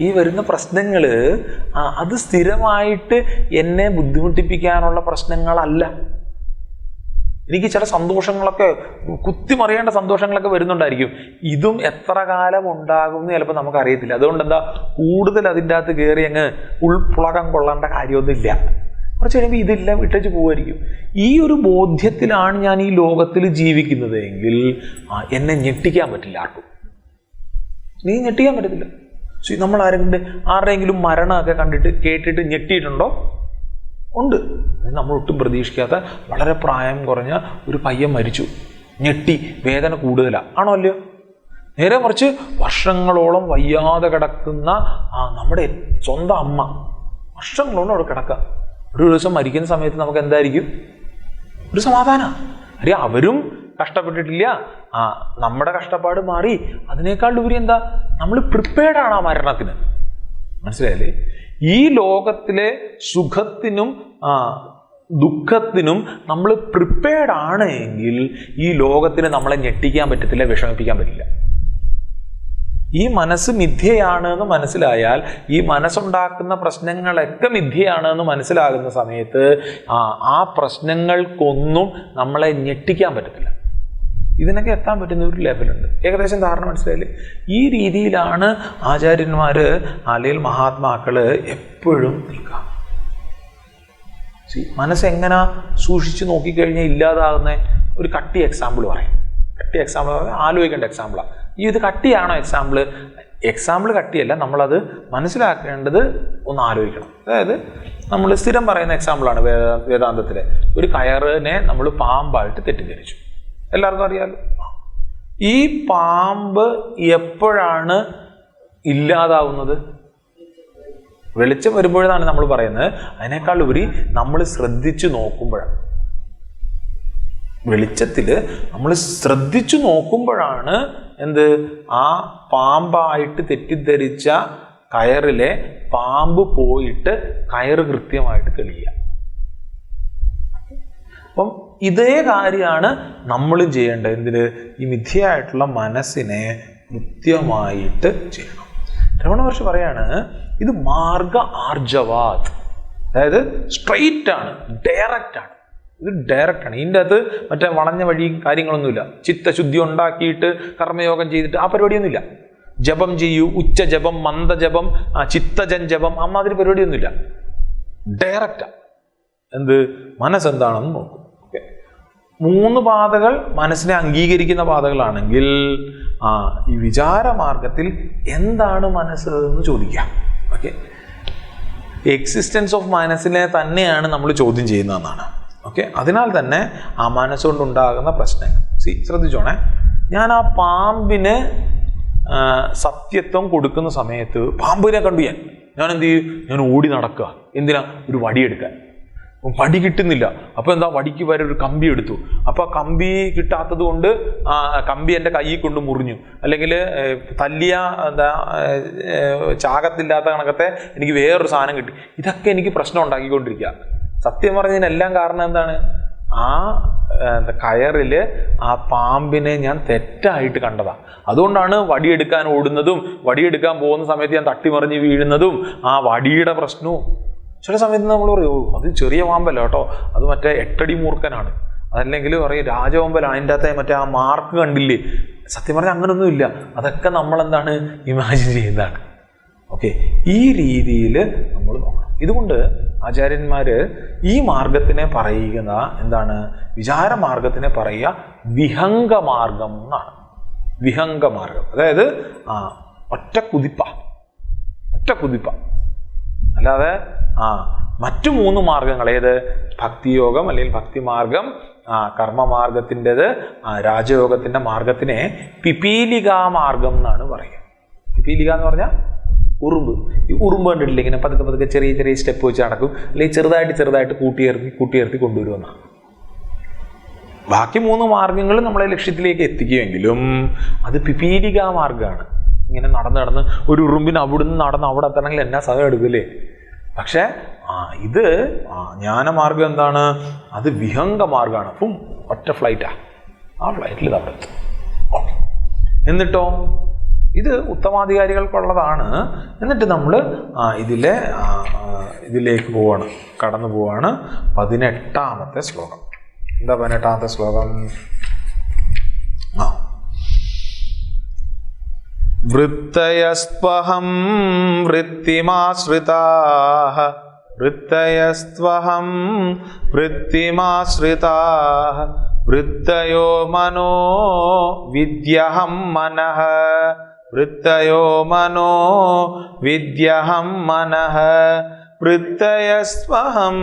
ഈ വരുന്ന പ്രശ്നങ്ങൾ അത് സ്ഥിരമായിട്ട് എന്നെ ബുദ്ധിമുട്ടിപ്പിക്കാനുള്ള പ്രശ്നങ്ങളല്ല. എനിക്ക് ചില സന്തോഷങ്ങളൊക്കെ, കുത്തിമറിയേണ്ട സന്തോഷങ്ങളൊക്കെ വരുന്നുണ്ടായിരിക്കും. ഇതും എത്ര കാലം ഉണ്ടാകും എന്ന് ചിലപ്പോൾ നമുക്കറിയത്തില്ല. അതുകൊണ്ട് എന്താ, കൂടുതൽ അതിൻ്റെ അകത്ത് കയറി അങ്ങ് ഉൾപ്പുളകം കൊള്ളേണ്ട കാര്യമൊന്നുമില്ല. കുറച്ച് കഴിയുമ്പോൾ ഇതെല്ലാം ഇട്ടേച്ച് പോവുമായിരിക്കും. ഈ ഒരു ബോധ്യത്തിലാണ് ഞാൻ ഈ ലോകത്തിൽ ജീവിക്കുന്നത് എങ്കിൽ എന്നെ ഞെട്ടിക്കാൻ പറ്റില്ല ആർക്കും. നീ ഞെട്ടിക്കാൻ പറ്റത്തില്ല. നമ്മൾ ആരുടെയെങ്കിലും മരണമൊക്കെ കണ്ടിട്ട് കേട്ടിട്ട് ഞെട്ടിയിട്ടുണ്ടോ? ഉണ്ട്. നമ്മൾ ഒട്ടും പ്രതീക്ഷിക്കാത്ത വളരെ പ്രായം കുറഞ്ഞ ഒരു പയ്യൻ മരിച്ചു, ഞെട്ടി, വേദന കൂടുതലാണ്, ആണോ അല്ലയോ? നേരെ മറിച്ച് വർഷങ്ങളോളം വയ്യാതെ കിടക്കുന്ന നമ്മുടെ സ്വന്തം അമ്മ വർഷങ്ങളോളം അവിടെ കിടക്കുക. ഒരു ദിവസം മരിക്കുന്ന സമയത്ത് നമുക്ക് എന്തായിരിക്കും? ഒരു സമാധാനം. അറിയാം, അവരും കഷ്ടപ്പെട്ടിട്ടില്ല, നമ്മുടെ കഷ്ടപ്പാട് മാറി. അതിനേക്കാൾ ഉപരി എന്താ, നമ്മൾ പ്രിപ്പയർഡാണ് ആ മരണത്തിന്. മനസ്സിലായില്ലേ? ഈ ലോകത്തിലെ സുഖത്തിനും ദുഃഖത്തിനും നമ്മൾ പ്രിപ്പയർഡ് ആണ് എങ്കിൽ ഈ ലോകത്തിന് നമ്മളെ ഞെട്ടിക്കാൻ പറ്റത്തില്ല, വിഷമിപ്പിക്കാൻ പറ്റില്ല. ഈ മനസ്സ് മിഥ്യയാണ് എന്ന് മനസ്സിലായാൽ, ഈ മനസ്സുണ്ടാക്കുന്ന പ്രശ്നങ്ങളൊക്കെ മിഥ്യയാണ് എന്ന് മനസ്സിലാകുന്ന സമയത്ത് ആ പ്രശ്നങ്ങൾക്കൊന്നും നമ്മളെ ഞെട്ടിക്കാൻ പറ്റത്തില്ല. ഇതിനൊക്കെ എത്താൻ പറ്റുന്ന ഒരു ലെവലുണ്ട്. ഏകദേശം ധാരണ മനസ്സിലായില്ലേ? ഈ രീതിയിലാണ് ആചാര്യന്മാർ അല്ലെങ്കിൽ മഹാത്മാക്കൾ എപ്പോഴും നിൽക്കുക. മനസ്സെങ്ങനെ സൂക്ഷിച്ച് നോക്കിക്കഴിഞ്ഞാൽ ഇല്ലാതാകുന്ന ഒരു കട്ടി എക്സാമ്പിൾ പറയാം. കട്ടി എക്സാമ്പിൾ ആലോചിക്കേണ്ട എക്സാമ്പിളാണ്. ഇത് കട്ടിയാണോ എക്സാമ്പിൾ? എക്സാമ്പിൾ കട്ടിയല്ല, നമ്മളത് മനസ്സിലാക്കേണ്ടത് ഒന്ന് ആലോചിക്കണം. അതായത് നമ്മൾ സ്ഥിരം പറയുന്ന എക്സാമ്പിളാണ് വേദാന്തത്തിലെ. ഒരു കയറിനെ നമ്മൾ പാമ്പായിട്ട് തെറ്റിദ്ധരിച്ചു. എല്ലാവർക്കും അറിയാമല്ലോ. ഈ പാമ്പ് എപ്പോഴാണ് ഇല്ലാതാവുന്നത്? വെളിച്ചം വരുമ്പോഴാണ് നമ്മൾ പറയുന്നത്. അതിനേക്കാൾ ഉപരി നമ്മൾ ശ്രദ്ധിച്ചു നോക്കുമ്പോഴാണ്. വെളിച്ചത്തിൽ നമ്മൾ ശ്രദ്ധിച്ചു നോക്കുമ്പോഴാണ് എന്ത്, ആ പാമ്പായിട്ട് തെറ്റിദ്ധരിച്ച കയറിലെ പാമ്പ് പോയിട്ട് കയറ് കൃത്യമായിട്ട് തെളിയുക. അപ്പം ഇതേ കാര്യമാണ് നമ്മൾ ചെയ്യേണ്ടത്. എന്തിന്? ഈ മിഥ്യയായിട്ടുള്ള മനസ്സിനെ കൃത്യമായിട്ട് ചെയ്യണം. രമണ മഹർഷി പറയാണ്, ഇത് മാർഗ ആർജവാത്, അതായത് സ്ട്രെയിറ്റ് ആണ്, ഡയറക്റ്റ് ആണ്. ഇത് ഡയറക്റ്റ് ആണ്. ഇതിൻ്റെ അകത്ത് മറ്റേ വളഞ്ഞ വഴി കാര്യങ്ങളൊന്നുമില്ല. ചിത്തശുദ്ധി ഉണ്ടാക്കിയിട്ട് കർമ്മയോഗം ചെയ്തിട്ട് ആ പരിപാടിയൊന്നുമില്ല. ജപം ചെയ്യൂ, ഉച്ച ജപം, മന്ദജപം, ചിത്തജൻ ജപം, അമ്മാതിരി പരിപാടിയൊന്നുമില്ല. ഡയറക്റ്റാ. എന്ത്? മനസ്സെന്താണെന്ന് നോക്കും. ഓക്കെ, 3 പാതകൾ മനസ്സിനെ അംഗീകരിക്കുന്ന പാതകളാണെങ്കിൽ ഈ വിചാരമാർഗത്തിൽ എന്താണ് മനസ്സ് എന്ന് ചോദിക്കാം. ഓക്കെ, എക്സിസ്റ്റൻസ് ഓഫ് മനസ്സിനെ തന്നെയാണ് നമ്മൾ ചോദ്യം ചെയ്യുന്നതെന്നാണ്. ഓക്കെ, അതിനാൽ തന്നെ ആ മനസ്സുകൊണ്ടുണ്ടാകുന്ന പ്രശ്നങ്ങൾ ശ്രദ്ധിച്ചോണേ. ഞാൻ ആ പാമ്പിന് സത്യത്വം കൊടുക്കുന്ന സമയത്ത് പാമ്പിനെ കണ്ടു ഞാൻ എന്ത് ചെയ്യും? ഞാൻ ഓടി നടക്കുക. എന്തിനാ? ഒരു വടിയെടുക്കാൻ. വടി കിട്ടുന്നില്ല. അപ്പോൾ എന്താ, വടിക്ക് വരെ ഒരു കമ്പി എടുത്തു. അപ്പോൾ ആ കമ്പി കിട്ടാത്തത് കൊണ്ട് കമ്പി എൻ്റെ കയ്യിൽ കൊണ്ട് മുറിഞ്ഞു, അല്ലെങ്കിൽ തല്ലിയ എന്താ ചാകത്തില്ലാത്ത കണക്കത്തെ എനിക്ക് വേറൊരു സാധനം കിട്ടി. ഇതൊക്കെ എനിക്ക് പ്രശ്നം ഉണ്ടാക്കിക്കൊണ്ടിരിക്കുക. സത്യം പറഞ്ഞതിനെല്ലാം കാരണം എന്താണ്, ആ കയറില് ആ പാമ്പിനെ ഞാൻ തെറ്റായിട്ട് കണ്ടതാണ്. അതുകൊണ്ടാണ് വടിയെടുക്കാൻ ഓടുന്നതും വടിയെടുക്കാൻ പോകുന്ന സമയത്ത് ഞാൻ തട്ടിമറിഞ്ഞ് വീഴുന്നതും ആ വടിയുടെ പ്രശ്നവും. ചില സമയത്ത് നമ്മൾ പറയും, അത് ചെറിയ പാമ്പല്ല കേട്ടോ, അത് മറ്റേ 8 അടി മൂർഖനാണ്, അതല്ലെങ്കിൽ പറയും രാജവമ്പലാണ്, അതിൻ്റെ അകത്തെ മറ്റേ ആ മാർക്ക് കണ്ടില്ലേ. സത്യം പറഞ്ഞാൽ അങ്ങനൊന്നും ഇല്ല. അതൊക്കെ നമ്മളെന്താണ് ഇമാജിൻ ചെയ്യുന്നതാണ്. ഓക്കെ, ഈ രീതിയിൽ നമ്മൾ നോക്കണം. ഇതുകൊണ്ട് ആചാര്യന്മാർ ഈ മാർഗത്തിനെ പറയുന്ന എന്താണ്, വിചാരമാർഗത്തിനെ പറയുക വിഹംഗമാർഗം എന്നാണ്. വിഹംഗമാർഗം, അതായത് ഒറ്റ കുതിപ്പ. അല്ലാതെ മറ്റു 3 മാർഗങ്ങൾ, ഏത് ഭക്തിയോഗം അല്ലെങ്കിൽ ഭക്തിമാർഗം, കർമ്മമാർഗത്തിൻ്റെത്, രാജയോഗത്തിൻ്റെ മാർഗത്തിനെ പിപീലികാമാർഗം എന്നാണ് പറയുക. പിപീലിക എന്ന് പറഞ്ഞാൽ ഉറുമ്പ്. ഈ ഉറുമ്പ് കണ്ടിട്ടില്ല, ഇങ്ങനെ പതുക്കെ ചെറിയ ചെറിയ സ്റ്റെപ്പ് വെച്ച് നടക്കും, അല്ലെങ്കിൽ ചെറുതായിട്ട് കൂട്ടിയേർത്തി കൊണ്ടുവരുമെന്നാണ്. ബാക്കി 3 മാർഗങ്ങൾ നമ്മളെ ലക്ഷ്യത്തിലേക്ക് എത്തിക്കുമെങ്കിലും അത് പിപീലികാ മാർഗമാണ്. ഇങ്ങനെ നടന്ന് ഒരു ഉറുമ്പിന് അവിടുന്ന് നടന്ന് അവിടെ എത്തണമെങ്കിൽ എന്നാ സമയം എടുക്കില്ലേ. പക്ഷെ ഇത് ജ്ഞാനമാർഗം എന്താണ്, അത് വിഹംഗമാർഗമാണ്. അപ്പം ഒറ്റ ഫ്ലൈറ്റാ, ആ ഫ്ലൈറ്റിൽ അവിടെ എത്തും. എന്നിട്ടോ ഇത് ഉത്തമാധികാരികൾക്കുള്ളതാണ്. എന്നിട്ട് നമ്മൾ ഇതിലേക്ക് കടന്നു പോവാണ്. 18ാമത്തെ ശ്ലോകം. എന്താ 18ാമത്തെ ശ്ലോകം? വൃത്തയസ്ത്വഹം വൃത്തിമാശ്രിതാഃ വൃത്തയസ്ത്വഹം വൃത്തിമാശ്രിതാഃ വൃത്തയോ മനോ വിദ്യഹം മനഃ വൃത്തയോ മനോ വിദ്യഹം മനഃ വൃത്തയസ്ത്വഹം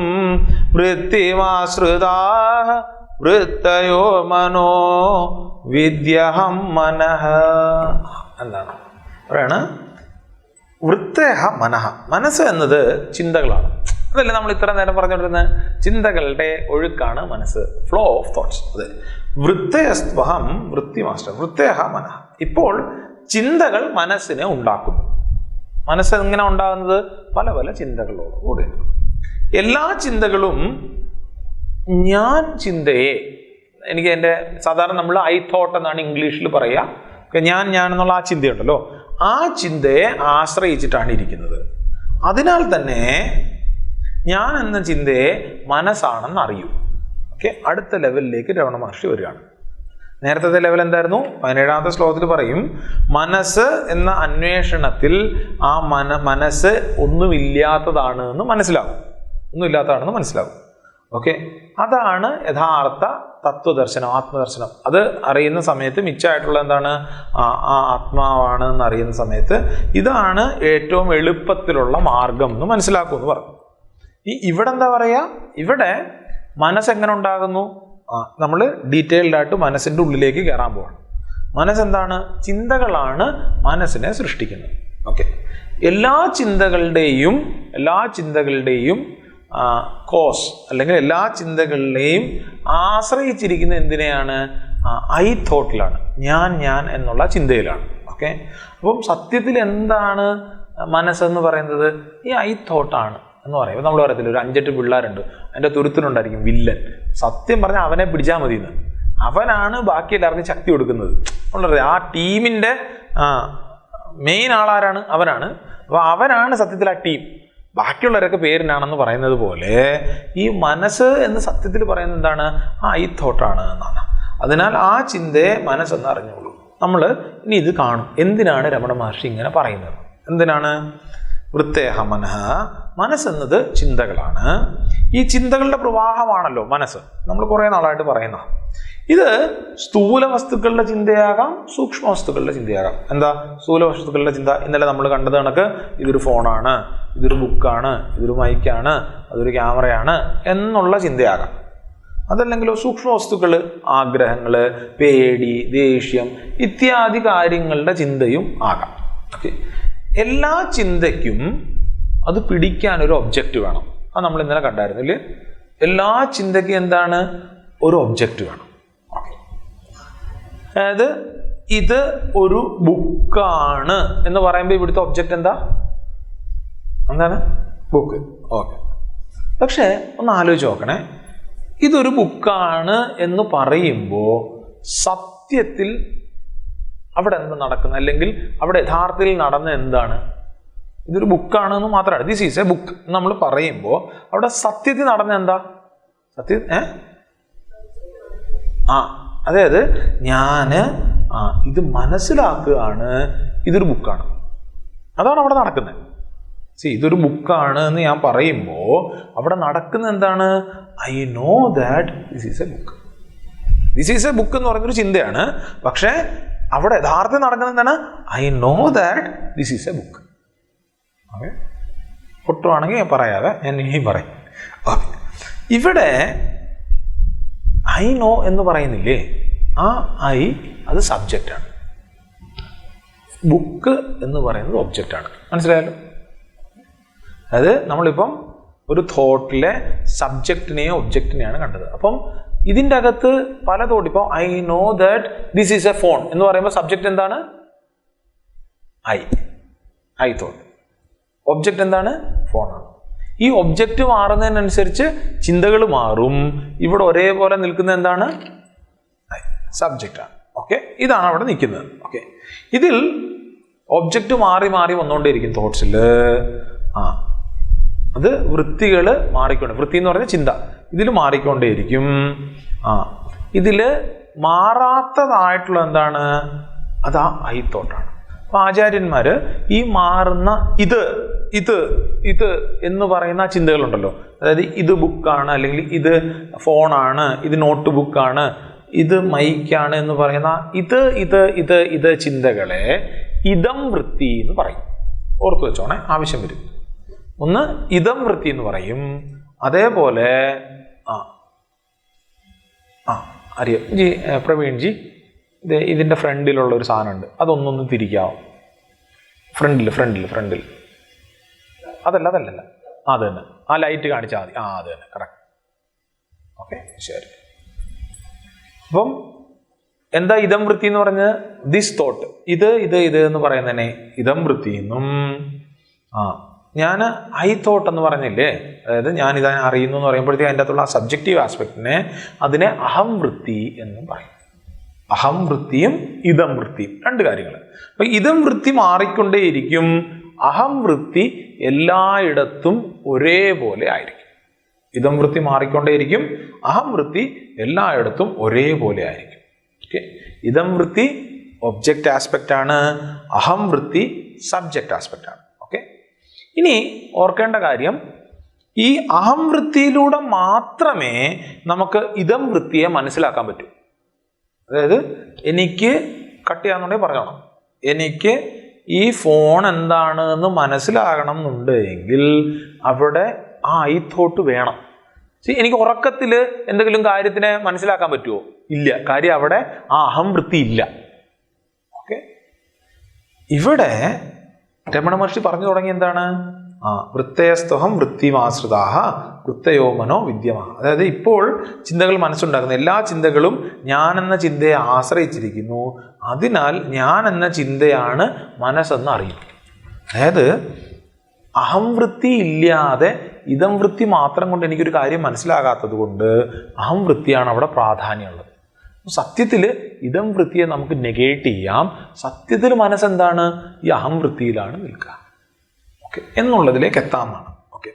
വൃത്തിമാശ്രിതാഃ വൃത്തയോ മനോ വിദ്യഹം മനഃ. എന്താണ് പറയാണ്? വൃത്തേഹ മനഃ. മനസ്സ് എന്നത് ചിന്തകളാണ്. അതല്ലേ നമ്മൾ ഇത്ര നേരം പറഞ്ഞുകൊണ്ടിരുന്നത്? ചിന്തകളുടെ ഒഴുക്കാണ് മനസ്സ്, ഫ്ലോ ഓഫ് തോട്ട്സ്. അതെ, വൃത്തേസ്ത്വഹം വൃത്തിമാസ്റ്റർ വൃത്തേഹ മനഃ. ഇപ്പോൾ ചിന്തകൾ മനസ്സിനെ ഉണ്ടാക്കുന്നു. മനസ്സ് എങ്ങനെ ഉണ്ടാകുന്നത്? പല പല ചിന്തകളോട് കൂടി. എല്ലാ ചിന്തകളും ഞാൻ ചിന്തയെ, എനിക്ക് എൻ്റെ സാധാരണ നമ്മൾ ഐ തോട്ട് എന്നാണ് ഇംഗ്ലീഷിൽ പറയുക. ഞാൻ എന്നുള്ള ആ ചിന്തയുണ്ടല്ലോ, ആ ചിന്തയെ ആശ്രയിച്ചിട്ടാണ് ഇരിക്കുന്നത്. അതിനാൽ തന്നെ ഞാൻ എന്ന ചിന്തയെ മനസ്സാണെന്ന് അറിയൂ. ഓക്കെ, അടുത്ത ലെവലിലേക്ക് രമണ മഹർഷി വരികയാണ്. നേരത്തെ ലെവൽ എന്തായിരുന്നു? 17ാമത്തെ ശ്ലോകത്തിൽ പറയും, മനസ്സ് എന്ന അന്വേഷണത്തിൽ ആ മനസ്സ് ഒന്നുമില്ലാത്തതാണ് എന്ന് മനസ്സിലാവും. ഓക്കെ, അതാണ് യഥാർത്ഥ തത്വദർശനം, ആത്മദർശനം. അത് അറിയുന്ന സമയത്ത് മിച്ചമായിട്ടുള്ള എന്താണ്? ആ ആത്മാവാണ് എന്ന് അറിയുന്ന സമയത്ത് ഇതാണ് ഏറ്റവും എളുപ്പത്തിലുള്ള മാർഗം എന്ന് മനസ്സിലാക്കുമെന്ന് പറഞ്ഞു. ഇവിടെ എന്താ പറയുക? ഇവിടെ മനസ്സെങ്ങനെ ഉണ്ടാകുന്നു? നമ്മൾ ഡീറ്റെയിൽഡ് ആയിട്ട് മനസ്സിൻ്റെ ഉള്ളിലേക്ക് കയറാൻ പോവാണ്. മനസ്സെന്താണ്? ചിന്തകളാണ് മനസ്സിനെ സൃഷ്ടിക്കുന്നത്. ഓക്കെ, എല്ലാ ചിന്തകളുടെയും കോസ് അല്ലെങ്കിൽ എല്ലാ ചിന്തകളിലെയും ആശ്രയിച്ചിരിക്കുന്ന എന്തിനെയാണ്? ഐ തോട്ടിലാണ്, ഞാൻ എന്നുള്ള ചിന്തയിലാണ്. ഓക്കെ, അപ്പം സത്യത്തിൽ എന്താണ് മനസ്സെന്ന് പറയുന്നത്? ഈ ഐ തോട്ടാണ് എന്ന് പറയുമ്പോൾ നമ്മൾ പറയത്തില്ല, ഒരു 5-8 പിള്ളേരുണ്ട്, അതിൻ്റെ തുരുത്തിനുണ്ടായിരിക്കും വില്ലൻ. സത്യം പറഞ്ഞാൽ അവനെ പിടിച്ചാൽ മതി എന്ന്. അവനാണ് ബാക്കി എല്ലാവർക്കും ശക്തി കൊടുക്കുന്നത്. ആ ടീമിൻ്റെ മെയിൻ ആളാരാണ്? അവനാണ്. അപ്പോൾ അവനാണ് സത്യത്തിൽ ആ ടീം. ബാക്കിയുള്ളവരൊക്കെ പേരിനാണെന്ന് പറയുന്നത് പോലെ ഈ മനസ്സ് എന്ന് സത്യത്തിൽ പറയുന്നത് എന്താണ്? ആ ഐ തോട്ടാണ് എന്നാണ്. അതിനാൽ ആ ചിന്തയെ മനസ്സെന്ന് അറിഞ്ഞോളൂ. നമ്മൾ ഇനി ഇത് കാണും, എന്തിനാണ് രമണ മഹർഷി ഇങ്ങനെ പറയുന്നത്. എന്തിനാണ്? വൃത്തേഹ മനഃ. മനസ്സെന്നത് ചിന്തകളാണ്. ഈ ചിന്തകളുടെ പ്രവാഹമാണല്ലോ മനസ്സ്. നമ്മൾ കുറേ നാളായിട്ട് പറയുന്ന ഇത് സ്ഥൂല വസ്തുക്കളുടെ ചിന്തയാകാം, സൂക്ഷ്മ വസ്തുക്കളുടെ ചിന്തയാകാം. എന്താ സ്ഥൂല വസ്തുക്കളുടെ ചിന്ത? ഇന്നലെ നമ്മൾ കണ്ടത് കണക്ക് ഇതൊരു ഫോണാണ്, ഇതൊരു ബുക്കാണ്, ഇതൊരു മൈക്കാണ്, അതൊരു ക്യാമറയാണ് എന്നുള്ള ചിന്തയാകാം. അതല്ലെങ്കിലോ സൂക്ഷ്മ വസ്തുക്കൾ, ആഗ്രഹങ്ങൾ, പേടി, ദേഷ്യം ഇത്യാദി കാര്യങ്ങളുടെ ചിന്തയും ആകാം. ഓക്കെ, എല്ലാ ചിന്തയ്ക്കും അത് പിടിക്കാനൊരു ഒബ്ജക്റ്റ് വേണം. അത് നമ്മൾ ഇന്നലെ കണ്ടായിരുന്നില്ലേ? എല്ലാ ചിന്തയ്ക്കും എന്താണ്? ഒരു ഒബ്ജക്റ്റ് വേണം. അതായത് ഇത് ഒരു ബുക്കാണ് എന്ന് പറയുമ്പോൾ ഇവിടുത്തെ ഒബ്ജക്റ്റ് എന്താണ്? ബുക്ക്. ഓക്കെ. പക്ഷെ ഒന്ന് ആലോചിച്ച് നോക്കണേ, ഇതൊരു ബുക്കാണ് എന്ന് പറയുമ്പോൾ സത്യത്തിൽ അവിടെ എന്താ നടക്കുന്നത്, അല്ലെങ്കിൽ അവിടെ യഥാർത്ഥത്തിൽ നടന്ന എന്താണ്? ഇതൊരു ബുക്കാണ് എന്ന് മാത്രമാണ്. ദിസ് ഈസ് എ ബുക്ക് നമ്മൾ പറയുമ്പോൾ അവിടെ സത്യത്തിൽ നടന്ന എന്താ? അതായത് ഇത് മനസ്സിലാക്കുകയാണ് ഇതൊരു ബുക്കാണ്. അതാണ് അവിടെ നടക്കുന്നത്. ഇതൊരു ബുക്കാണ് എന്ന് ഞാൻ പറയുമ്പോൾ അവിടെ നടക്കുന്ന എന്താണ്? I know that this is a book. This is a book എന്ന് പറയുന്നൊരു ചിന്തയാണ്. പക്ഷേ അവിടെ യഥാർത്ഥം നടക്കുന്നത് എന്താണ്? I know that this is a book. Okay, പൊട്ടുവാണെങ്കിൽ ഞാൻ പറയാതെ ഞാൻ ഇനിയും പറയും. ഓക്കെ, ഇവിടെ ഐ നോ എന്ന് പറയുന്നില്ലേ, ആ ഐ അത് സബ്ജക്റ്റാണ്. ബുക്ക് എന്ന് പറയുന്നത് ഒബ്ജക്റ്റാണ്. മനസ്സിലായല്ലോ? അതായത് നമ്മളിപ്പം ഒരു തോട്ടിലെ സബ്ജക്റ്റിനെയോ ഒബ്ജക്റ്റിനെയാണ് കണ്ടത്. അപ്പം ഇതിൻ്റെ അകത്ത് പല തോട്ട്. ഇപ്പോൾ I know that this is A phone എന്ന് പറയുമ്പോൾ സബ്ജക്റ്റ് എന്താണ്? I thought. ഒബ്ജക്റ്റ് എന്താണ്? ഫോണാണ്. ഈ ഒബ്ജക്റ്റ് മാറുന്നതിനനുസരിച്ച് ചിന്തകൾ മാറും. ഇവിടെ ഒരേപോലെ നിൽക്കുന്ന എന്താണ്? സബ്ജക്റ്റാണ്. ഓക്കെ, ഇതാണ് അവിടെ നിൽക്കുന്നത്. ഓക്കെ, ഇതിൽ ഒബ്ജക്റ്റ് മാറി മാറി വന്നുകൊണ്ടേയിരിക്കും തോട്ട്സിൽ. അത് വൃത്തികൾ മാറിക്കൊണ്ട്, വൃത്തി എന്ന് പറഞ്ഞാൽ ചിന്ത, ഇതിൽ മാറിക്കൊണ്ടേയിരിക്കും. ഇതിൽ മാറാത്തതായിട്ടുള്ള എന്താണ്? അതാ ഐ തോട്ടാണ്. അപ്പൊ ആചാര്യന്മാർ ഈ മാറുന്ന ഇത് എന്ന് പറയുന്ന ചിന്തകളുണ്ടല്ലോ, അതായത് ഇത് ബുക്കാണ്, അല്ലെങ്കിൽ ഇത് ഫോണാണ്, ഇത് നോട്ട് ബുക്കാണ്, ഇത് മൈക്കാണ് എന്ന് പറയുന്ന ഇത് ചിന്തകളെ ഇതം വൃത്തി എന്ന് പറയും. ഓർത്തു വെച്ചോണേ, ആവശ്യം വരും. ഒന്ന് ഇതം വൃത്തി എന്ന് പറയും. അതേപോലെ പ്രവീൺ ജി, ഇതിൻ്റെ ഫ്രണ്ടിലുള്ള ഒരു സാധനമുണ്ട്, അതൊന്നൊന്ന് തിരിക്കാവും. ഫ്രണ്ടിൽ അതല്ല അത് തന്നെ, ആ ലൈറ്റ് കാണിച്ചാൽ മതി. അത് തന്നെ, കറക്റ്റ്. ഓക്കെ, ശരി. അപ്പം എന്താ ഇതം വൃത്തി എന്ന് പറഞ്ഞത്? ദിസ് തോട്ട്, ഇത് എന്ന് പറയുന്നതിനെ ഇതം വൃത്തി എന്നും, ഞാൻ ഐ തോട്ട് എന്ന് പറഞ്ഞില്ലേ, അതായത് ഞാൻ ഇതാ അറിയുന്നു എന്ന് പറയുമ്പോഴത്തേക്ക് അതിൻ്റെ അകത്തുള്ള ആ സബ്ജക്റ്റീവ് ആസ്പെക്റ്റിനെ അതിനെ അഹം വൃത്തി എന്നും പറയും. അഹം വൃത്തിയും ഇതം വൃത്തിയും രണ്ട് കാര്യങ്ങൾ. അപ്പൊ ഇതം വൃത്തി മാറിക്കൊണ്ടേയിരിക്കും, അഹം വൃത്തി എല്ലായിടത്തും ഒരേപോലെ ആയിരിക്കും. ഇതം വൃത്തി മാറിക്കൊണ്ടേയിരിക്കും, അഹം വൃത്തി എല്ലായിടത്തും ഒരേപോലെ ആയിരിക്കും. ഓക്കെ, ഇതം വൃത്തി ഒബ്ജക്റ്റ് ആസ്പെക്റ്റ് ആണ്, അഹം വൃത്തി സബ്ജക്റ്റ് ആസ്പെക്റ്റ് ആണ്. ഓക്കെ, ഇനി ഓർക്കേണ്ട കാര്യം, ഈ അഹം വൃത്തിയിലൂടെ മാത്രമേ നമുക്ക് ഇതം വൃത്തിയെ മനസ്സിലാക്കാൻ പറ്റൂ. അതായത് എനിക്ക് കട്ട് ചെയ്യാന്നുണ്ടെങ്കിൽ പറഞ്ഞോണം, എനിക്ക് ഈ ഫോൺ എന്താണ് എന്ന് മനസ്സിലാകണം എന്നുണ്ടെങ്കിൽ അവിടെ ആ ഐ തോട്ട് വേണം. എനിക്ക് ഉറക്കത്തിൽ എന്തെങ്കിലും കാര്യത്തിനെ മനസ്സിലാക്കാൻ പറ്റുമോ? ഇല്ല. കാര്യം അവിടെ ആ അഹം വൃത്തി ഇല്ല. ഓക്കെ, ഇവിടെ രമണ മഹർഷി പറഞ്ഞു തുടങ്ങി എന്താണ്? വൃത്തയസ്തഹം വൃത്തിമാശ്രിതാഹ വൃത്തയോ മനോ വിദ്യമാ. അതായത് ഇപ്പോൾ ചിന്തകൾ മനസ്സുണ്ടാക്കുന്ന എല്ലാ ചിന്തകളും ഞാൻ എന്ന ചിന്തയെ ആശ്രയിച്ചിരിക്കുന്നു. അതിനാൽ ഞാൻ എന്ന ചിന്തയാണ് മനസ്സെന്ന് അറിയുന്നു. അതായത് അഹം വൃത്തി ഇല്ലാതെ ഇതം വൃത്തി മാത്രം കൊണ്ട് എനിക്കൊരു കാര്യം മനസ്സിലാകാത്തത് കൊണ്ട് അഹം വൃത്തിയാണ് അവിടെ പ്രാധാന്യമുള്ളത്. സത്യത്തിൽ ഇതം വൃത്തിയെ നമുക്ക് നെഗേറ്റ് ചെയ്യാം. സത്യത്തിൽ മനസ്സെന്താണ്? ഈ അഹം വൃത്തിയിലാണ് നിൽക്കുക. ഓക്കെ, എന്നുള്ളതിലേക്ക് എത്താമെന്നാണ്. ഓക്കെ,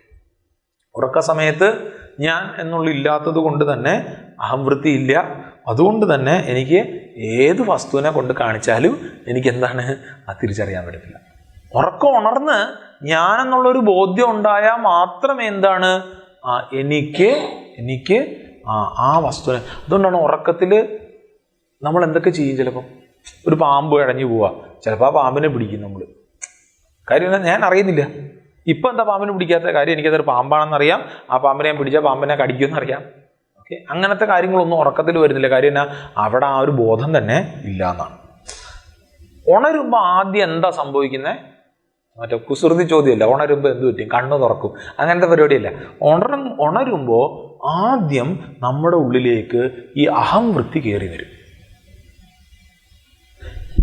ഉറക്ക സമയത്ത് ഞാൻ എന്നുള്ള ഇല്ലാത്തത് കൊണ്ട് തന്നെ അഹം വൃത്തി ഇല്ല. അതുകൊണ്ട് തന്നെ എനിക്ക് ഏത് വസ്തുവിനെ കൊണ്ട് കാണിച്ചാലും എനിക്ക് എന്താണ് തിരിച്ചറിയാൻ പറ്റത്തില്ല. ഉറക്കം ഉണർന്ന് ഞാൻ എന്നുള്ളൊരു ബോധ്യം ഉണ്ടായാൽ മാത്രമേ എന്താണ് എനിക്ക് ആ വസ്തുവിനെ. അതുകൊണ്ടാണ് ഉറക്കത്തിൽ നമ്മൾ എന്തൊക്കെ ചെയ്യും. ചിലപ്പം ഒരു പാമ്പ് ഇഴഞ്ഞു പോവുക, ചിലപ്പോൾ ആ പാമ്പിനെ പിടിക്കും നമ്മൾ. കാര്യം ഞാൻ അറിയുന്നില്ല. ഇപ്പം എന്താ പാമ്പിനെ പിടിക്കാത്ത കാര്യം? എനിക്കതൊരു പാമ്പാണെന്നറിയാം. ആ പാമ്പിനെ ഞാൻ പിടിച്ചാൽ പാമ്പിനെ കടിക്കുമെന്നറിയാം. ഓക്കെ, അങ്ങനത്തെ കാര്യങ്ങളൊന്നും ഉറക്കത്തിൽ വരുന്നില്ല. കാര്യം എന്നാ? അവിടെ ആ ഒരു ബോധം തന്നെ ഇല്ല എന്നാണ്. ഉണരുമ്പോൾ ആദ്യം എന്താ സംഭവിക്കുന്നത്? മറ്റേ കുസൃതി ചോദ്യമല്ല. ഉണരുമ്പോൾ എന്ത് പറ്റും? കണ്ണ് തുറക്കും. അങ്ങനത്തെ പരിപാടിയല്ല. ഉണരുമ്പോൾ ആദ്യം നമ്മുടെ ഉള്ളിലേക്ക് ഈ അഹംവൃത്തി കയറി വരും.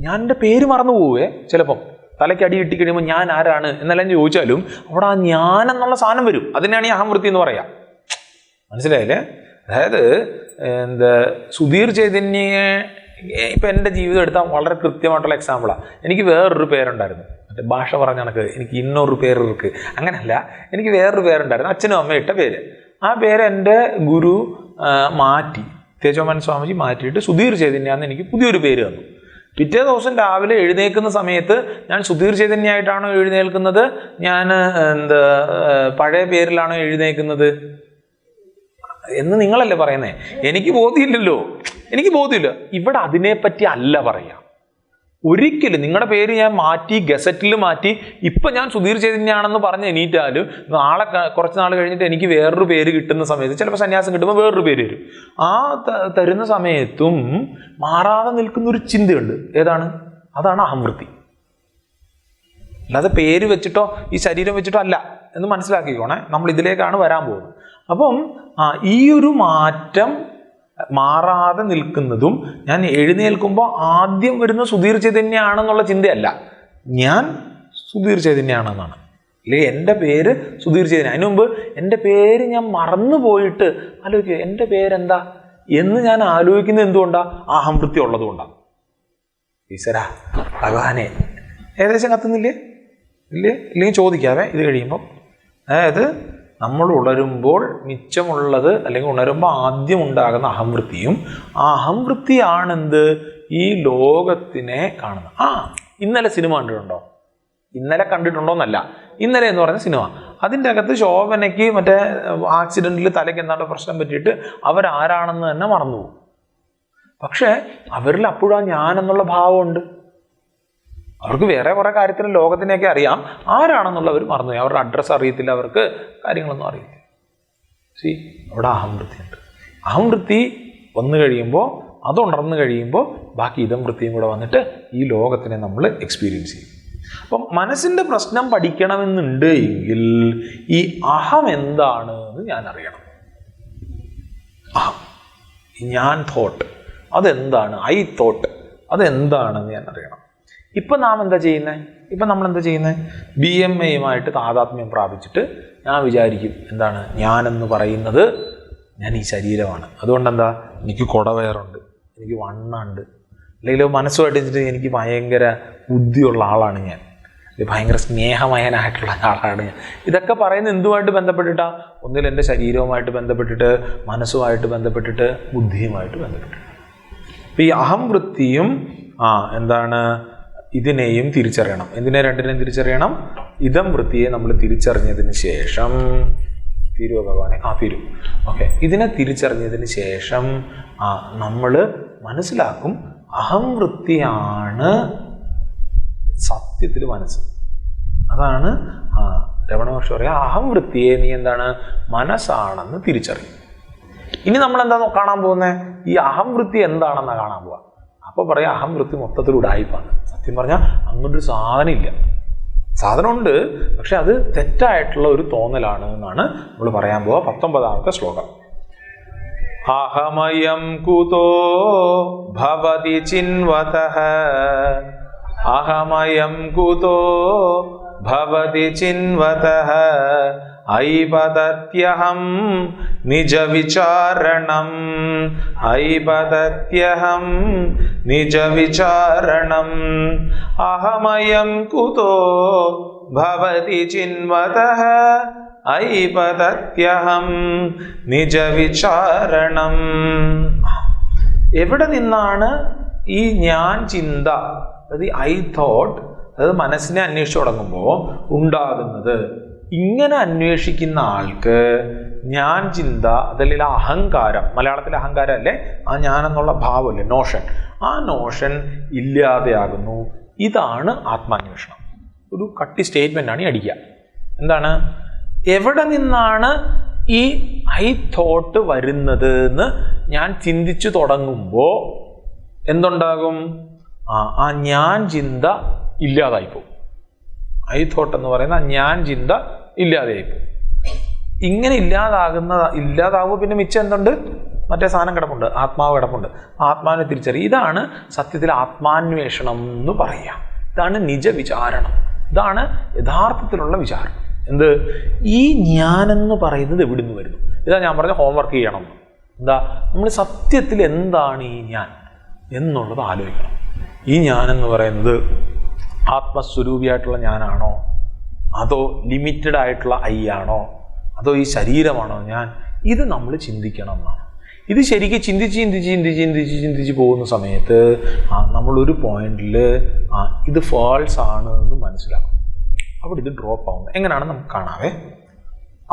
ഞാൻ എൻ്റെ പേര് മറന്നു പോവേ ചിലപ്പം. തലയ്ക്ക് അടി കിട്ടി കഴിയുമ്പോൾ ഞാൻ ആരാണ് എന്നെല്ലാം ചോദിച്ചാലും അവിടെ ആ ഞാൻ എന്നുള്ള സാധനം വരും. അതിനാണ് ഈ അഹംവൃത്തി എന്ന് പറയാം. മനസ്സിലായില്ലേ? അതായത് സുധീർ ചൈതന്യെ ഇപ്പം എൻ്റെ ജീവിതം എടുത്താൽ വളരെ കൃത്യമായിട്ടുള്ള എക്സാമ്പിളാണ്. എനിക്ക് വേറൊരു പേരുണ്ടായിരുന്നു. മറ്റേ ഭാഷ പറഞ്ഞ കണക്ക് എനിക്ക് ഇന്നൊരു പേർക്ക് അങ്ങനെയല്ല, എനിക്ക് വേറൊരു പേരുണ്ടായിരുന്നു, അച്ഛനും അമ്മയും ഇട്ട പേര്. ആ പേര് എൻ്റെ ഗുരു മാറ്റി, തേജോമൻ സ്വാമിജി മാറ്റിയിട്ട് സുധീർ ചൈതന്യാന്ന് എനിക്ക് പുതിയൊരു പേര് തന്നു. പിറ്റേ ദിവസം രാവിലെ എഴുന്നേൽക്കുന്ന സമയത്ത് ഞാൻ സുധീർ ചൈതന്യമായിട്ടാണോ എഴുന്നേൽക്കുന്നത്, ഞാൻ പഴയ പേരിലാണോ എഴുന്നേൽക്കുന്നത് എന്ന് നിങ്ങളല്ലേ പറയുന്നേ? എനിക്ക് ബോധ്യമില്ലല്ലോ, എനിക്ക് ബോധ്യമില്ല. ഇവിടെ അതിനെപ്പറ്റി അല്ല പറയാം. ഒരിക്കലും നിങ്ങളുടെ പേര് ഞാൻ മാറ്റി, ഗസറ്റിൽ മാറ്റി, ഇപ്പം ഞാൻ സുധീർ ചൈതന്യാണെന്ന് പറഞ്ഞ് എണീറ്റാലും നാളെ കുറച്ച് നാൾ കഴിഞ്ഞിട്ട് എനിക്ക് വേറൊരു പേര് കിട്ടുന്ന സമയത്ത്, ചിലപ്പോൾ സന്യാസം കിട്ടുമ്പോൾ വേറൊരു പേര് വരും. ആ തരുന്ന സമയത്തും മാറാതെ നിൽക്കുന്നൊരു ചിന്തയുണ്ട്. ഏതാണ്? അതാണ് അഹംവൃത്തി. അല്ലാതെ പേര് വെച്ചിട്ടോ ഈ ശരീരം വെച്ചിട്ടോ അല്ല എന്ന് മനസ്സിലാക്കിക്കോണേ. നമ്മൾ ഇതിലേക്കാണ് വരാൻ പോകുന്നത്. അപ്പം ഈ ഒരു മാറ്റം മാറാതെ നിൽക്കുന്നതും ഞാൻ എഴുന്നേൽക്കുമ്പോൾ ആദ്യം വരുന്ന സുധീർ ചൈതന്യാണെന്നുള്ള ചിന്തയല്ല, ഞാൻ സുധീർ ചൈതന്യാണെന്നാണ്. അല്ലെങ്കിൽ എൻ്റെ പേര് സുധീർ ചൈതന്യ. അതിനു മുമ്പ് എൻ്റെ പേര് ഞാൻ മറന്നു പോയിട്ട് ആലോചിക്കുക, എൻ്റെ പേരെന്താ എന്ന് ഞാൻ ആലോചിക്കുന്നത് എന്തുകൊണ്ടാണ്? അഹംവൃത്തി ഉള്ളതുകൊണ്ടാണ്. ഈശ്വര ഭഗവാനെ ഏകദേശം കത്തുന്നില്ലേ? ഇല്ലേ? ഇല്ലെങ്കിൽ ചോദിക്കാവേ ഇത് കഴിയുമ്പം. അതായത് നമ്മൾ ഉണരുമ്പോൾ മിച്ചമുള്ളത്, അല്ലെങ്കിൽ ഉണരുമ്പോൾ ആദ്യം ഉണ്ടാകുന്ന അഹംവൃത്തിയും, ആ അഹംവൃത്തിയാണെന്ത്? ഈ ലോകത്തിനെ കാണുന്നത്. ഇന്നലെ സിനിമ കണ്ടിട്ടുണ്ടോ? ഇന്നലെ കണ്ടിട്ടുണ്ടോ എന്നല്ല, ഇന്നലെ എന്ന് പറഞ്ഞ സിനിമ. അതിൻ്റെ അകത്ത് ശോഭനയ്ക്ക് മറ്റേ ആക്സിഡൻറ്റിൽ തലയ്ക്ക് എന്താണ്ട് പ്രശ്നം പറ്റിയിട്ട് അവരാരാണെന്ന് തന്നെ മറന്നുപോകും. പക്ഷെ അവരിൽ അപ്പോഴും ഞാൻ എന്നുള്ള ഭാവമുണ്ട്. അവർക്ക് വേറെ കുറേ കാര്യത്തിന് ലോകത്തിനെയൊക്കെ അറിയാം, ആരാണെന്നുള്ളവർ മറന്നുപോയി. അവരുടെ അഡ്രസ്സ് അറിയത്തില്ല, അവർക്ക് കാര്യങ്ങളൊന്നും അറിയത്തില്ല. അവിടെ അഹംവൃത്തി ഉണ്ട്. അഹംവൃത്തി വന്നു കഴിയുമ്പോൾ, അതുണർന്നു കഴിയുമ്പോൾ ബാക്കി ഇതം വൃത്തിയും കൂടെ വന്നിട്ട് ഈ ലോകത്തിനെ നമ്മൾ എക്സ്പീരിയൻസ് ചെയ്യും. അപ്പം മനസ്സിൻ്റെ പ്രശ്നം പഠിക്കണമെന്നുണ്ട് എങ്കിൽ ഈ അഹം എന്താണ് എന്ന് ഞാൻ അറിയണം. അഹം, ഞാൻ തോട്ട് അതെന്താണ്, ഐ തോട്ട് അതെന്താണെന്ന് ഞാൻ അറിയണം. ഇപ്പം നാം എന്താ ചെയ്യുന്നത്? ഇപ്പം നമ്മൾ എന്താ ചെയ്യുന്നത്? BMAയുമായിട്ട് താതാത്മ്യം പ്രാപിച്ചിട്ട് ഞാൻ വിചാരിക്കും, എന്താണ് ഞാനെന്ന് പറയുന്നത്? ഞാൻ ഈ ശരീരമാണ്. അതുകൊണ്ട് എന്താ, എനിക്ക് കുടവയറുണ്ട്, എനിക്ക് വണ്ണുണ്ട്, അല്ലെങ്കിൽ മനസ്സുമായിട്ട് എനിക്ക് ഭയങ്കര ബുദ്ധിയുള്ള ആളാണ് ഞാൻ, ഭയങ്കര സ്നേഹമയനായിട്ടുള്ള ആളാണ് ഞാൻ. ഇതൊക്കെ പറയുന്നത് എന്തുമായിട്ട് ബന്ധപ്പെട്ടിട്ടാ? ഒന്നിൽ എൻ്റെ ശരീരവുമായിട്ട് ബന്ധപ്പെട്ടിട്ട്, മനസ്സുമായിട്ട് ബന്ധപ്പെട്ടിട്ട്, ബുദ്ധിയുമായിട്ട് ബന്ധപ്പെട്ടിട്ട്. അപ്പം ഈ അഹംവൃത്തിയും എന്താണ് ഇതിനെയും തിരിച്ചറിയണം. എന്തിനെ? രണ്ടിനെയും തിരിച്ചറിയണം. ഇതം വൃത്തിയെ നമ്മൾ തിരിച്ചറിഞ്ഞതിന് ശേഷം, തീരുവ ഭഗവാനെ? തീരും. ഓക്കെ. ഇതിനെ തിരിച്ചറിഞ്ഞതിന് ശേഷം നമ്മൾ മനസ്സിലാക്കും അഹംവൃത്തിയാണ് സത്യത്തിൽ മനസ്സ്. അതാണ് രമണ മഹർഷി പറയാ, അഹംവൃത്തിയെ നീ എന്താണ് മനസ്സാണെന്ന് തിരിച്ചറിയും. ഇനി നമ്മൾ എന്താ കാണാൻ പോകുന്നത്? ഈ അഹംവൃത്തി എന്താണെന്നാണ് കാണാൻ പോവുക. അപ്പോൾ പറയാം അഹംവൃത്തി മൊത്തത്തിൽ ഉഡായിപ്പാണ്. സത്യം പറഞ്ഞാൽ അങ്ങനൊരു സാധനം ഇല്ല. സാധനമുണ്ട്, പക്ഷെ അത് തെറ്റായിട്ടുള്ള ഒരു തോന്നലാണ് എന്നാണ് നമ്മൾ പറയാൻ പോവുക. 19ാമത്തെ ശ്ലോകം. അഹമയം കുതോ ഭവതി ചിൻവതഃ, അഹമയം കുതോ ഭവതി ചിൻവതഃ, ഐപതത്യഹം നിജവിചാരണം, ഐപതത്യഹം നിജവിചാരണം, അഹമയം കുതോ ഭവതി ചിൻവതഃ, ഐപതത്യഹം നിജവിചാരണം. എവിടെ നിന്നാണ് ഈ ഞാൻ ചിന്ത, അതായത് ഐ തോട്ട്, അതായത് മനസ്സിനെ അന്വേഷിച്ചു തുടങ്ങുമ്പോൾ ഉണ്ടാകുന്നത്? ഇങ്ങനെ അന്വേഷിക്കുന്ന ആൾക്ക് ഞാൻ ചിന്ത, അതല്ലെങ്കിൽ അഹങ്കാരം, മലയാളത്തിലെ അഹങ്കാരം അല്ലേ, ആ ഞാൻ എന്നുള്ള ഭാവമല്ലേ, നോഷൻ, ആ നോഷൻ ഇല്ലാതെയാകുന്നു. ഇതാണ് ആത്മാന്വേഷണം. ഒരു കട്ടി സ്റ്റേറ്റ്മെൻ്റ് ആണ് ഈ അടിക്കുക. എന്താണ്? എവിടെ നിന്നാണ് ഈ ഐ തോട്ട് വരുന്നത് എന്ന് ഞാൻ ചിന്തിച്ചു തുടങ്ങുമ്പോൾ എന്തുണ്ടാകും? ആ ഞാൻ ചിന്ത ഇല്ലാതായിപ്പോകും. ഐ തോട്ട് എന്ന് പറയുന്ന ഞാൻ ചിന്ത ഇല്ലാതെയായിപ്പോകും. ഇങ്ങനെ ഇല്ലാതാവുമ്പോൾ പിന്നെ മിച്ചം എന്തുണ്ട്? മറ്റേ സാധനം കിടപ്പുണ്ട്, ആത്മാവ് കിടപ്പുണ്ട്. ആത്മാവിനെ തിരിച്ചറിയുക. ഇതാണ് സത്യത്തിൽ ആത്മാന്വേഷണം എന്ന് പറയുക. ഇതാണ് നിജവിചാരണം. ഇതാണ് യഥാർത്ഥത്തിലുള്ള വിചാരം. എന്ത്? ഈ ഞാനെന്ന് പറയുന്നത് എവിടെ നിന്ന് വരുന്നു? ഇതാ ഞാൻ പറഞ്ഞ ഹോംവർക്ക് ചെയ്യണം. എന്താ? നമ്മൾ സത്യത്തിൽ എന്താണ് ഈ ഞാൻ എന്നുള്ളത് ആലോചിക്കണം. ഈ ഞാനെന്ന് പറയുന്നത് ആത്മസ്വരൂപിയായിട്ടുള്ള ഞാനാണോ, അതോ ലിമിറ്റഡ് ആയിട്ടുള്ള ഐ ആണോ, അതോ ഈ ശരീരമാണോ ഞാൻ? ഇത് നമ്മൾ ചിന്തിക്കണം എന്നാണ്. ഇത് ശരിക്കും ചിന്തിച്ച് പോകുന്ന സമയത്ത് നമ്മളൊരു പോയിന്റിൽ ഇത് ഫാൾസ് ആണ് എന്ന് മനസ്സിലാക്കും. അവിടെ ഇത് ഡ്രോപ്പ് ആവുന്നത് എങ്ങനെയാണ് നമുക്ക് കാണാവേ.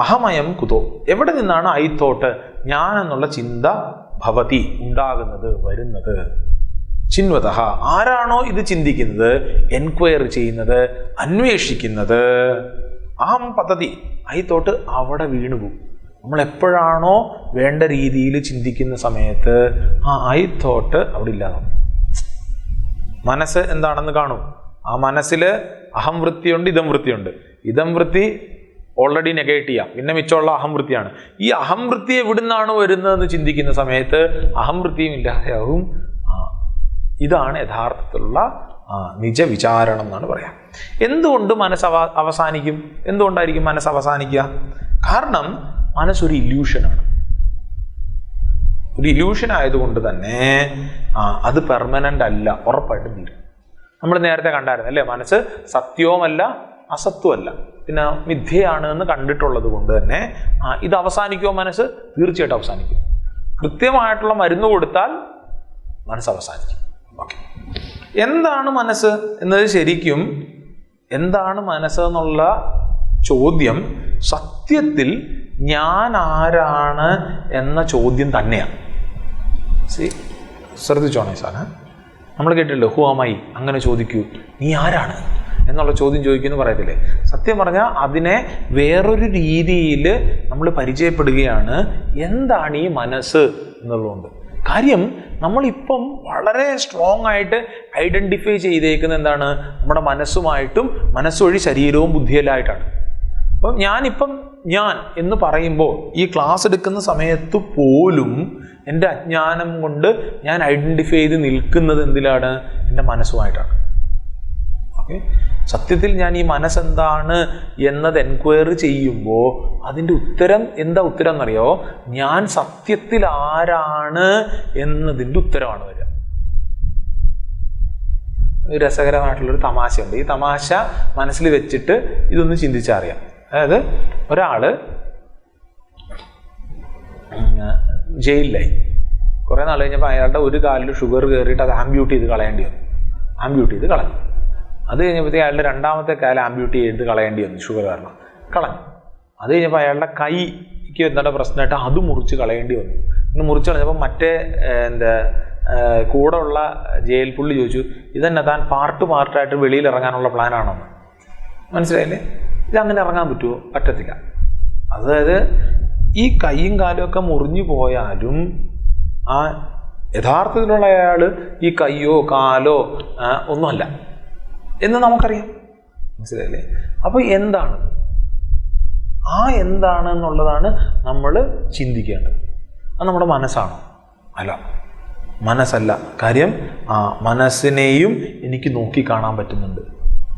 അഹമയം കുതോ, എവിടെ നിന്നാണ് ഐ തോട്ട്, ഞാൻ എന്നുള്ള ചിന്ത ഭവതി ഉണ്ടാകുന്നത്, വരുന്നത്? ചിന്വതഃ, ആരാണോ ഇത് ചിന്തിക്കുന്നത്, എൻക്വയറി ചെയ്യുന്നത്, അന്വേഷിക്കുന്നത്, അഹം പദ്ധതി, ഐ തോട്ട് അവിടെ വീണുപോകും. നമ്മൾ എപ്പോഴാണോ വേണ്ട രീതിയിൽ ചിന്തിക്കുന്ന സമയത്ത് ഐ തോട്ട് അവിടെ ഇല്ലാതാവും. മനസ്സ് എന്താണെന്ന് കാണും. ആ മനസ്സിൽ അഹം വൃത്തിയുണ്ട്, ഇതം വൃത്തിയുണ്ട്. ഇതം വൃത്തി ഓൾറെഡി നെഗേറ്റ് ചെയ്യാം, പിന്നെ മിച്ചമുള്ള അഹം വൃത്തിയാണ്. ഈ അഹം വൃത്തി എവിടുന്നാണ് വരുന്നതെന്ന് ചിന്തിക്കുന്ന സമയത്ത് അഹം വൃത്തിയും ഇല്ലാതെയാവും. ഇതാണ് യഥാർത്ഥത്തിലുള്ള നിജവിചാരണം എന്നാണ് പറയാം. എന്തുകൊണ്ട് മനസ്സ് അവസാനിക്കും? എന്തുകൊണ്ടായിരിക്കും മനസ്സ് അവസാനിക്കുക? കാരണം മനസ്സൊരു ഇല്യൂഷനാണ്. ഒരു ഇല്യൂഷൻ ആയതുകൊണ്ട് തന്നെ അത് പെർമനൻ്റ് അല്ല, ഉറപ്പായിട്ടും തീരും. നമ്മൾ നേരത്തെ കണ്ടായിരുന്നു അല്ലേ, മനസ്സ് സത്യവുമല്ല അസത്വമല്ല, പിന്നെ മിഥ്യയാണ് എന്ന് കണ്ടിട്ടുള്ളത് കൊണ്ട് തന്നെ ഇത് അവസാനിക്കുമോ? മനസ്സ് തീർച്ചയായിട്ടും അവസാനിക്കും. കൃത്യമായിട്ടുള്ള മരുന്ന് കൊടുത്താൽ മനസ്സ് അവസാനിക്കും. ഓക്കെ, എന്താണ് മനസ്സ് എന്നത് ശരിക്കും എന്താണ് മനസ്സ് എന്നുള്ള ചോദ്യം സത്യത്തിൽ ഞാൻ ആരാണ് എന്ന ചോദ്യം തന്നെയാണ്. ശ്രദ്ധിച്ചോണേ സാധനം. നമ്മൾ കേട്ടില്ലേ, ഹു ആം ഐ, അങ്ങനെ ചോദിക്കൂ, നീ ആരാണ് എന്നുള്ള ചോദ്യം ചോദിക്കുമെന്ന് പറയത്തില്ലേ. സത്യം പറഞ്ഞാൽ അതിനെ വേറൊരു രീതിയിൽ നമ്മൾ പരിചയപ്പെടുകയാണ്. എന്താണ് ഈ മനസ്സ് എന്നുള്ളതുകൊണ്ട്. കാര്യം നമ്മളിപ്പം വളരെ സ്ട്രോങ് ആയിട്ട് ഐഡൻറ്റിഫൈ ചെയ്തേക്കുന്നത് എന്താണ്? നമ്മുടെ മനസ്സുമായിട്ടും മനസ്സുവഴി ശരീരവും ബുദ്ധിയെല്ലാമായിട്ടാണ്. അപ്പം ഞാൻ എന്ന് പറയുമ്പോൾ ഈ ക്ലാസ് എടുക്കുന്ന സമയത്ത് പോലും എൻ്റെ അജ്ഞാനം കൊണ്ട് ഞാൻ ഐഡൻറ്റിഫൈ ചെയ്ത് നിൽക്കുന്നത് എന്തിലാണ്? എൻ്റെ മനസ്സുമായിട്ടാണ്. ഓക്കെ, സത്യത്തിൽ ഞാൻ ഈ മനസ്സെന്താണ് എന്നത് എൻക്വയറി ചെയ്യുമ്പോൾ അതിൻ്റെ ഉത്തരം എന്നറിയോ? ഞാൻ സത്യത്തിൽ ആരാണ് എന്നതിൻ്റെ ഉത്തരമാണ് വരിക. രസകരമായിട്ടുള്ളൊരു തമാശയുണ്ട്. ഈ തമാശ മനസ്സിൽ വെച്ചിട്ട് ഇതൊന്ന് ചിന്തിച്ചറിയാം. അതായത് ഒരാൾ ജയിലിലായി. കുറേ നാൾ കഴിഞ്ഞപ്പോൾ അയാളുടെ ഒരു കാലിൽ ഷുഗർ കയറിയിട്ട് അത് ആംബ്യൂട്ട് ചെയ്ത് കളയേണ്ടി വന്നു. ആംബ്യൂട്ട് ചെയ്ത് കളഞ്ഞു. അത് കഴിഞ്ഞപ്പോഴത്തേക്ക് അയാളുടെ രണ്ടാമത്തെ കാല് ആംബ്യൂട്ട് ചെയ്ത് കളയേണ്ടി വന്നു, ഷുഗർ കാരണം കളഞ്ഞു. അത് കഴിഞ്ഞപ്പോൾ അയാളുടെ കൈക്ക് എന്താണ് പ്രശ്നമായിട്ട് അത് മുറിച്ച് കളയേണ്ടി വന്നു. ഇങ്ങനെ മുറിച്ച് കളഞ്ഞപ്പോൾ മറ്റേ കൂടെ ഉള്ള ജയിൽ പുള്ളി ചോദിച്ചു, ഇതന്നെ താൻ പാർട്ടായിട്ട് വെളിയിൽ ഇറങ്ങാനുള്ള പ്ലാനാണെന്ന്. മനസ്സിലായില്ലേ? ഇതങ്ങനെ ഇറങ്ങാൻ പറ്റുമോ? പറ്റത്തില്ല. അതായത് ഈ കൈയും കാലും ഒക്കെ മുറിഞ്ഞു പോയാലും ആ യഥാർത്ഥത്തിലുള്ള അയാൾ ഈ കയ്യോ കാലോ ഒന്നുമല്ല എന്ന് നമുക്കറിയാം. മനസ്സിലായില്ലേ? അപ്പോൾ എന്താണ് എന്നുള്ളതാണ് നമ്മൾ ചിന്തിക്കേണ്ടത്. അത് നമ്മുടെ മനസ്സാണോ? അല്ല, മനസ്സല്ല. കാര്യം മനസ്സിനെയും എനിക്ക് നോക്കി കാണാൻ പറ്റുന്നുണ്ട്.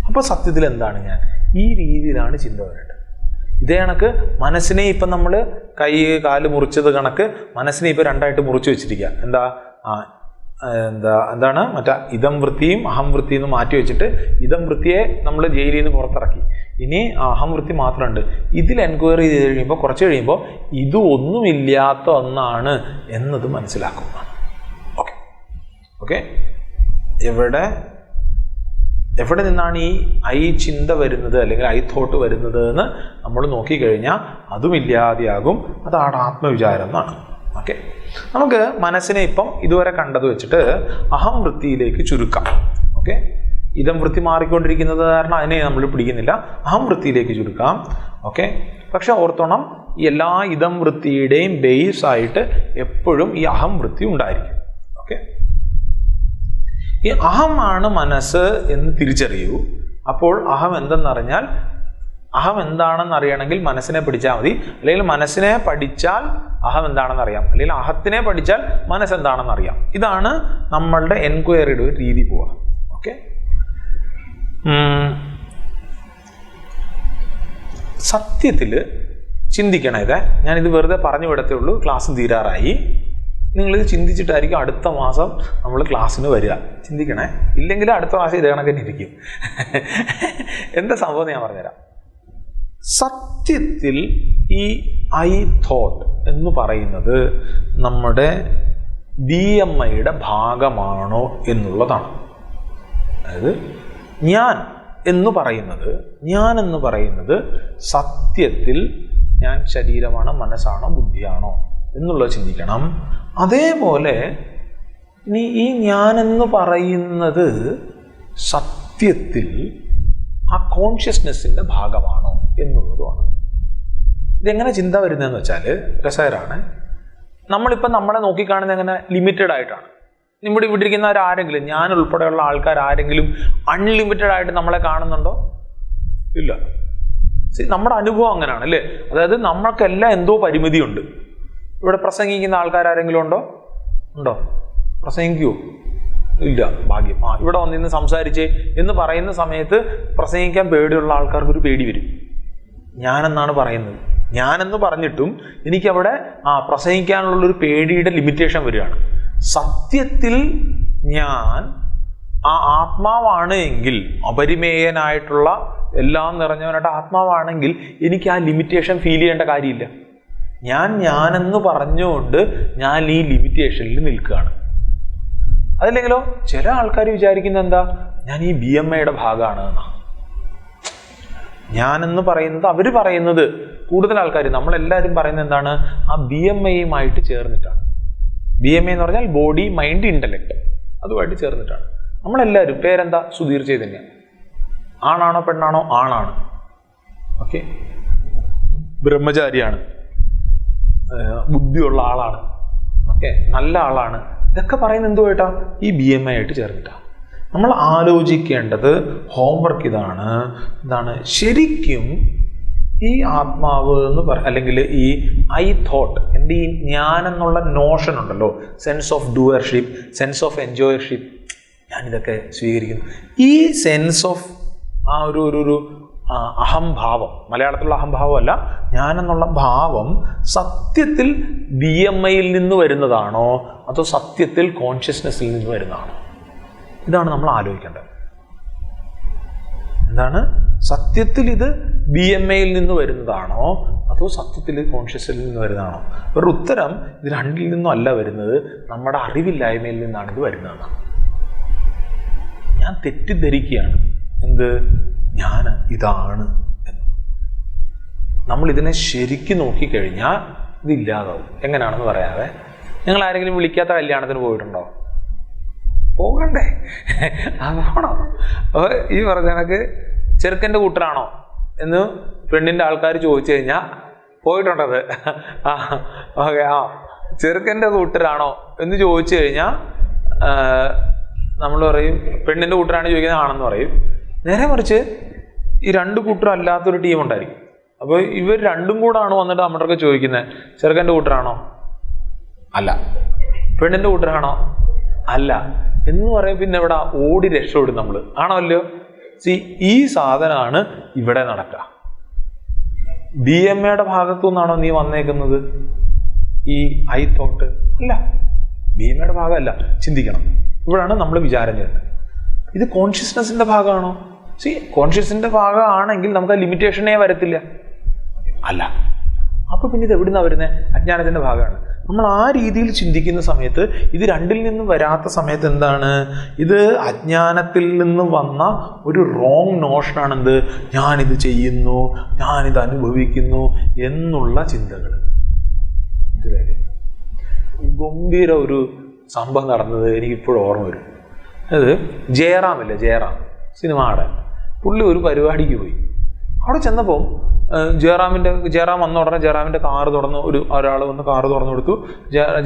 അപ്പോൾ സത്യത്തിൽ എന്താണ് ഞാൻ? ഈ രീതിയിലാണ് ചിന്ത വരേണ്ടത്. ഇതേ കണക്ക് മനസ്സിനെ ഇപ്പം നമ്മൾ കൈ കാല് മുറിച്ചത് കണക്ക് മനസ്സിനെ ഇപ്പം രണ്ടായിട്ട് മുറിച്ച് വെച്ചിരിക്കുക. എന്താണ് മറ്റേ ഇതം വൃത്തിയും അഹം വൃത്തിയും എന്ന് മാറ്റി വെച്ചിട്ട് ഇതം വൃത്തിയെ നമ്മൾ ജയിലിൽ നിന്ന് പുറത്തിറക്കി. ഇനി അഹം വൃത്തി മാത്രമുണ്ട്. ഇതിൽ എൻക്വയറി ചെയ്ത് കഴിയുമ്പോൾ കുറച്ച് കഴിയുമ്പോൾ ഇത് ഒന്നുമില്ലാത്ത ഒന്നാണ് എന്നത് മനസ്സിലാക്കുന്നതാണ്. ഓക്കെ, എവിടെ നിന്നാണ് ഈ ഐ ചിന്ത വരുന്നത് അല്ലെങ്കിൽ ഐ തോട്ട് വരുന്നത് എന്ന് നമ്മൾ നോക്കിക്കഴിഞ്ഞാൽ അതുമില്ലാതെയാകും. അതാണ് ആത്മവിചാരം എന്നാണ്. ഓക്കെ, നമുക്ക് മനസ്സിനെ ഇപ്പം ഇതുവരെ കണ്ടത് വെച്ചിട്ട് അഹം വൃത്തിയിലേക്ക് ചുരുക്കാം. ഓക്കെ, ഇതം വൃത്തി മാറിക്കൊണ്ടിരിക്കുന്നത് കാരണം അതിനെ നമ്മൾ പിടിക്കുന്നില്ല. അഹം വൃത്തിയിലേക്ക് ചുരുക്കാം. ഓക്കെ, പക്ഷെ ഓർത്തോണം, എല്ലാ ഇതം വൃത്തിയുടെയും ബേസ് ആയിട്ട് എപ്പോഴും ഈ അഹം വൃത്തി ഉണ്ടായിരിക്കും. ഓക്കെ, ഈ അഹമാണ് മനസ്സ് എന്ന് തിരിച്ചറിയൂ. അപ്പോൾ അഹം എന്തെന്നറിഞ്ഞാൽ അഹം എന്താണെന്ന് അറിയണമെങ്കിൽ മനസ്സിനെ പഠിച്ചാൽ മതി, അല്ലെങ്കിൽ മനസ്സിനെ പഠിച്ചാൽ അഹം എന്താണെന്ന് അറിയാം, അല്ലെങ്കിൽ അഹത്തിനെ പഠിച്ചാൽ മനസ്സെന്താണെന്ന് അറിയാം. ഇതാണ് നമ്മളുടെ എൻക്വയറിയുടെ ഒരു രീതി പോവുക. ഓക്കെ, സത്യത്തിൽ ചിന്തിക്കണം. ഞാനിത് വെറുതെ പറഞ്ഞു വിടത്തേ ഉള്ളൂ. ക്ലാസ് തീരാറായി. നിങ്ങളിത് ചിന്തിച്ചിട്ടായിരിക്കും അടുത്ത മാസം നമ്മൾ ക്ലാസ്സിന് വരിക. ചിന്തിക്കണേ, ഇല്ലെങ്കിൽ അടുത്ത മാസം ഇതേ കണക്കെ ഇരിക്കും. എന്താ സംഭവം ഞാൻ പറഞ്ഞുതരാം. സത്യത്തിൽ ഈ ഐ തോട്ട് എന്ന് പറയുന്നത് നമ്മുടെ BMIയുടെ ഭാഗമാണോ എന്നുള്ളതാണ്. അതായത് ഞാൻ എന്ന് പറയുന്നത് സത്യത്തിൽ ഞാൻ ശരീരമാണോ മനസ്സാണോ ബുദ്ധിയാണോ എന്നുള്ളത് ചിന്തിക്കണം. അതേപോലെ ഇനി ഈ ഞാനെന്ന് പറയുന്നത് സത്യത്തിൽ ആ കോൺഷ്യസ്നെസ്സിൻ്റെ ഭാഗമാണോ എന്നുള്ളതുമാണ്. ഇതെങ്ങനെ ചിന്ത വരുന്നതെന്ന് വെച്ചാൽ രസകരമാണ്. നമ്മളിപ്പോൾ നമ്മളെ നോക്കിക്കാണുന്നത് എങ്ങനെ ലിമിറ്റഡ് ആയിട്ടാണ്. ഇവിടെ ഇരിക്കുന്നവരാരെങ്കിലും, ഞാൻ ഉൾപ്പെടെയുള്ള ആൾക്കാർ ആരെങ്കിലും അൺലിമിറ്റഡ് ആയിട്ട് നമ്മളെ കാണുന്നുണ്ടോ? ഇല്ല. നമ്മുടെ അനുഭവം അങ്ങനെയാണ് അല്ലേ? അതായത് നമ്മൾക്കെല്ലാം എന്തോ പരിമിതിയുണ്ട്. ഇവിടെ പ്രസംഗിക്കുന്ന ആൾക്കാരെങ്കിലും ഉണ്ടോ? പ്രസംഗിക്കുമോ? ഇല്ല, ഭാഗ്യം. ഇവിടെ വന്നിന്ന് സംസാരിച്ചേ എന്ന് പറയുന്ന സമയത്ത് പ്രസംഗിക്കാൻ പേടിയുള്ള ആൾക്കാർക്കൊരു പേടി വരും. ഞാനെന്നാണ് പറയുന്നത്, ഞാനെന്ന് പറഞ്ഞിട്ടും എനിക്കവിടെ പ്രസംഗിക്കാനുള്ളൊരു പേടിയുടെ ലിമിറ്റേഷൻ വരികയാണ്. സത്യത്തിൽ ഞാൻ ആ ആത്മാവാണ് എങ്കിൽ, അപരിമേയനായിട്ടുള്ള എല്ലാം നിറഞ്ഞവനായിട്ട് ആത്മാവാണെങ്കിൽ എനിക്ക് ആ ലിമിറ്റേഷൻ ഫീൽ ചെയ്യേണ്ട കാര്യമില്ല. ഞാനെന്ന് പറഞ്ഞുകൊണ്ട് ഞാൻ ഈ ലിമിറ്റേഷനിൽ നിൽക്കുകയാണ്. അതല്ലെങ്കിലോ ചില ആൾക്കാർ വിചാരിക്കുന്നത് എന്താ, ഞാൻ ഈ BMIയുടെ ഭാഗമാണ് എന്നാ. ഞാനെന്ന് പറയുന്നത് അവർ പറയുന്നത്, കൂടുതൽ ആൾക്കാർ നമ്മളെല്ലാവരും പറയുന്നത് എന്താണ്, ആ BMIയുമായിട്ട് ചേർന്നിട്ടാണ്. BMI എന്ന് പറഞ്ഞാൽ ബോഡി മൈൻഡ് ഇൻ്റലക്ട്, അതുമായിട്ട് ചേർന്നിട്ടാണ്. നമ്മളെല്ലാവരും പേരെന്താ, സുധീർ ചൈതന്യ. ആണാണോ പെണ്ണാണോ? ആണാണ്. ഓക്കെ, ബ്രഹ്മചാരിയാണ്, ബുദ്ധിയുള്ള ആളാണ്, ഓക്കെ, നല്ല ആളാണ്. ഇതൊക്കെ പറയുന്നത് എന്തുമായിട്ടാ? ഈ BMI ആയിട്ട് ചേർന്നിട്ടാണ്. നമ്മൾ ആലോചിക്കേണ്ടത് ഹോംവർക്ക് എന്താണ് ശരിക്കും ഈ ആത്മാവ് എന്ന് അല്ലെങ്കിൽ ഈ ഐ തോട്ട്, എൻ്റെ ഈ ഞാനെന്നുള്ള നോഷൻ ഉണ്ടല്ലോ, sense of doership, sense of enjoyership, ഞാനിതൊക്കെ സ്വീകരിക്കുന്നു. ഈ സെൻസ് ഓഫ് ആ ഒരു അഹംഭാവം, മലയാളത്തിലുള്ള അഹംഭാവമല്ല, ഞാനെന്നുള്ള ഭാവം സത്യത്തിൽ BMIയിൽ നിന്ന് വരുന്നതാണോ അതോ സത്യത്തിൽ കോൺഷ്യസ്നെസ്സിൽ നിന്ന് വരുന്നതാണോ? ഇതാണ് നമ്മൾ ആലോചിക്കേണ്ടത്. എന്താണ്, സത്യത്തിൽ ഇത് BMIയിൽ നിന്ന് വരുന്നതാണോ അതോ സത്യത്തിൽ കോൺഷ്യസിൽ നിന്ന് വരുന്നതാണോ? ഒരു ഉത്തരം ഇത് രണ്ടിൽ നിന്നും അല്ല വരുന്നത്, നമ്മുടെ അറിവില്ലായ്മയിൽ നിന്നാണ് ഇത് വരുന്നതെന്നാണ്. ഞാൻ തെറ്റിദ്ധരിക്കുകയാണ് എന്ത്, ഞാൻ ഇതാണ് എന്ന്. നമ്മൾ ഇതിനെ ശരിക്കും നോക്കിക്കഴിഞ്ഞാൽ ഇതില്ലാതാവും. എങ്ങനെയാണെന്ന് പറയാതെ, നിങ്ങൾ ആരെങ്കിലും വിളിക്കാത്ത കല്യാണത്തിന് പോയിട്ടുണ്ടോ? പോകണ്ടേ? അതാണോ? അപ്പോൾ ഈ പറഞ്ഞ കണക്ക് ചെറുക്കൻ്റെ കൂട്ടരാണോ എന്ന് പെണ്ണിൻ്റെ ആൾക്കാർ ചോദിച്ചു കഴിഞ്ഞാൽ പോയിട്ടുണ്ടത്. ഓക്കെ, ചെറുക്കൻ്റെ കൂട്ടരാണോ എന്ന് ചോദിച്ചു കഴിഞ്ഞാൽ നമ്മൾ പറയും പെണ്ണിൻ്റെ കൂട്ടരാണ് ചോദിക്കുന്നത്, ആണെന്ന് പറയും. നേരെ മറിച്ച് ഈ രണ്ട് കൂട്ടരും അല്ലാത്തൊരു ടീം ഉണ്ടായിരിക്കും. അപ്പോൾ ഇവർ രണ്ടും കൂടാണ് വന്നിട്ട് നമ്മളൊക്കെ ചോദിക്കുന്നത്, ചെറുക്കൻ്റെ കൂട്ടരാണോ? അല്ല. പെണ്ണിൻ്റെ കൂട്ടരാണോ? അല്ല എന്ന് പറയും. പിന്നെ ഇവിടെ ഓടി രക്ഷപ്പെടും നമ്മൾ, ആണോ അല്ലയോ? ഈ സാധനമാണ് ഇവിടെ നടക്കുക. BMIയുടെ ഭാഗത്തു നിന്നാണോ നീ വന്നേക്കുന്നത് ഈ ഐ തോട്ട്? അല്ല, BMIയുടെ ഭാഗമല്ല. ചിന്തിക്കണം, ഇവിടെയാണ് നമ്മൾ വിചാരം ചെയ്യുന്നത്. ഇത് കോൺഷ്യസ്നെസ്സിന്റെ ഭാഗമാണോ? കോൺഷ്യസിന്റെ ഭാഗമാണെങ്കിൽ നമുക്ക് ആ ലിമിറ്റേഷനേ വരത്തില്ല. അല്ല. അപ്പൊ പിന്നെ ഇത് എവിടുന്നാ വരുന്നത്? അജ്ഞാനത്തിന്റെ ഭാഗമാണ്. നമ്മൾ ആ രീതിയിൽ ചിന്തിക്കുന്ന സമയത്ത്, ഇത് രണ്ടിൽ നിന്നും വരാത്ത സമയത്ത് എന്താണ്, ഇത് അജ്ഞാനത്തിൽ നിന്ന് വന്ന ഒരു റോങ് നോഷനാണ്. എന്ത്, ഞാനിത് ചെയ്യുന്നു, ഞാനിത് അനുഭവിക്കുന്നു എന്നുള്ള ചിന്തകൾ. ഗംഭീര ഒരു സംഭവം നടന്നത് എനിക്കിപ്പോഴും ഓർമ്മ വരും. അത് ജയറാമില്ലേ, ജയറാം സിനിമയുടെ, പുള്ളി ഒരു പരിപാടിക്ക് പോയി. അവിടെ ചെന്നപ്പോൾ ജയറാം വന്ന ഉടനെ ജയറാമിൻ്റെ കാറ് തുറന്ന് ഒരാൾ വന്ന് കാറ് തുറന്നു കൊടുത്തു.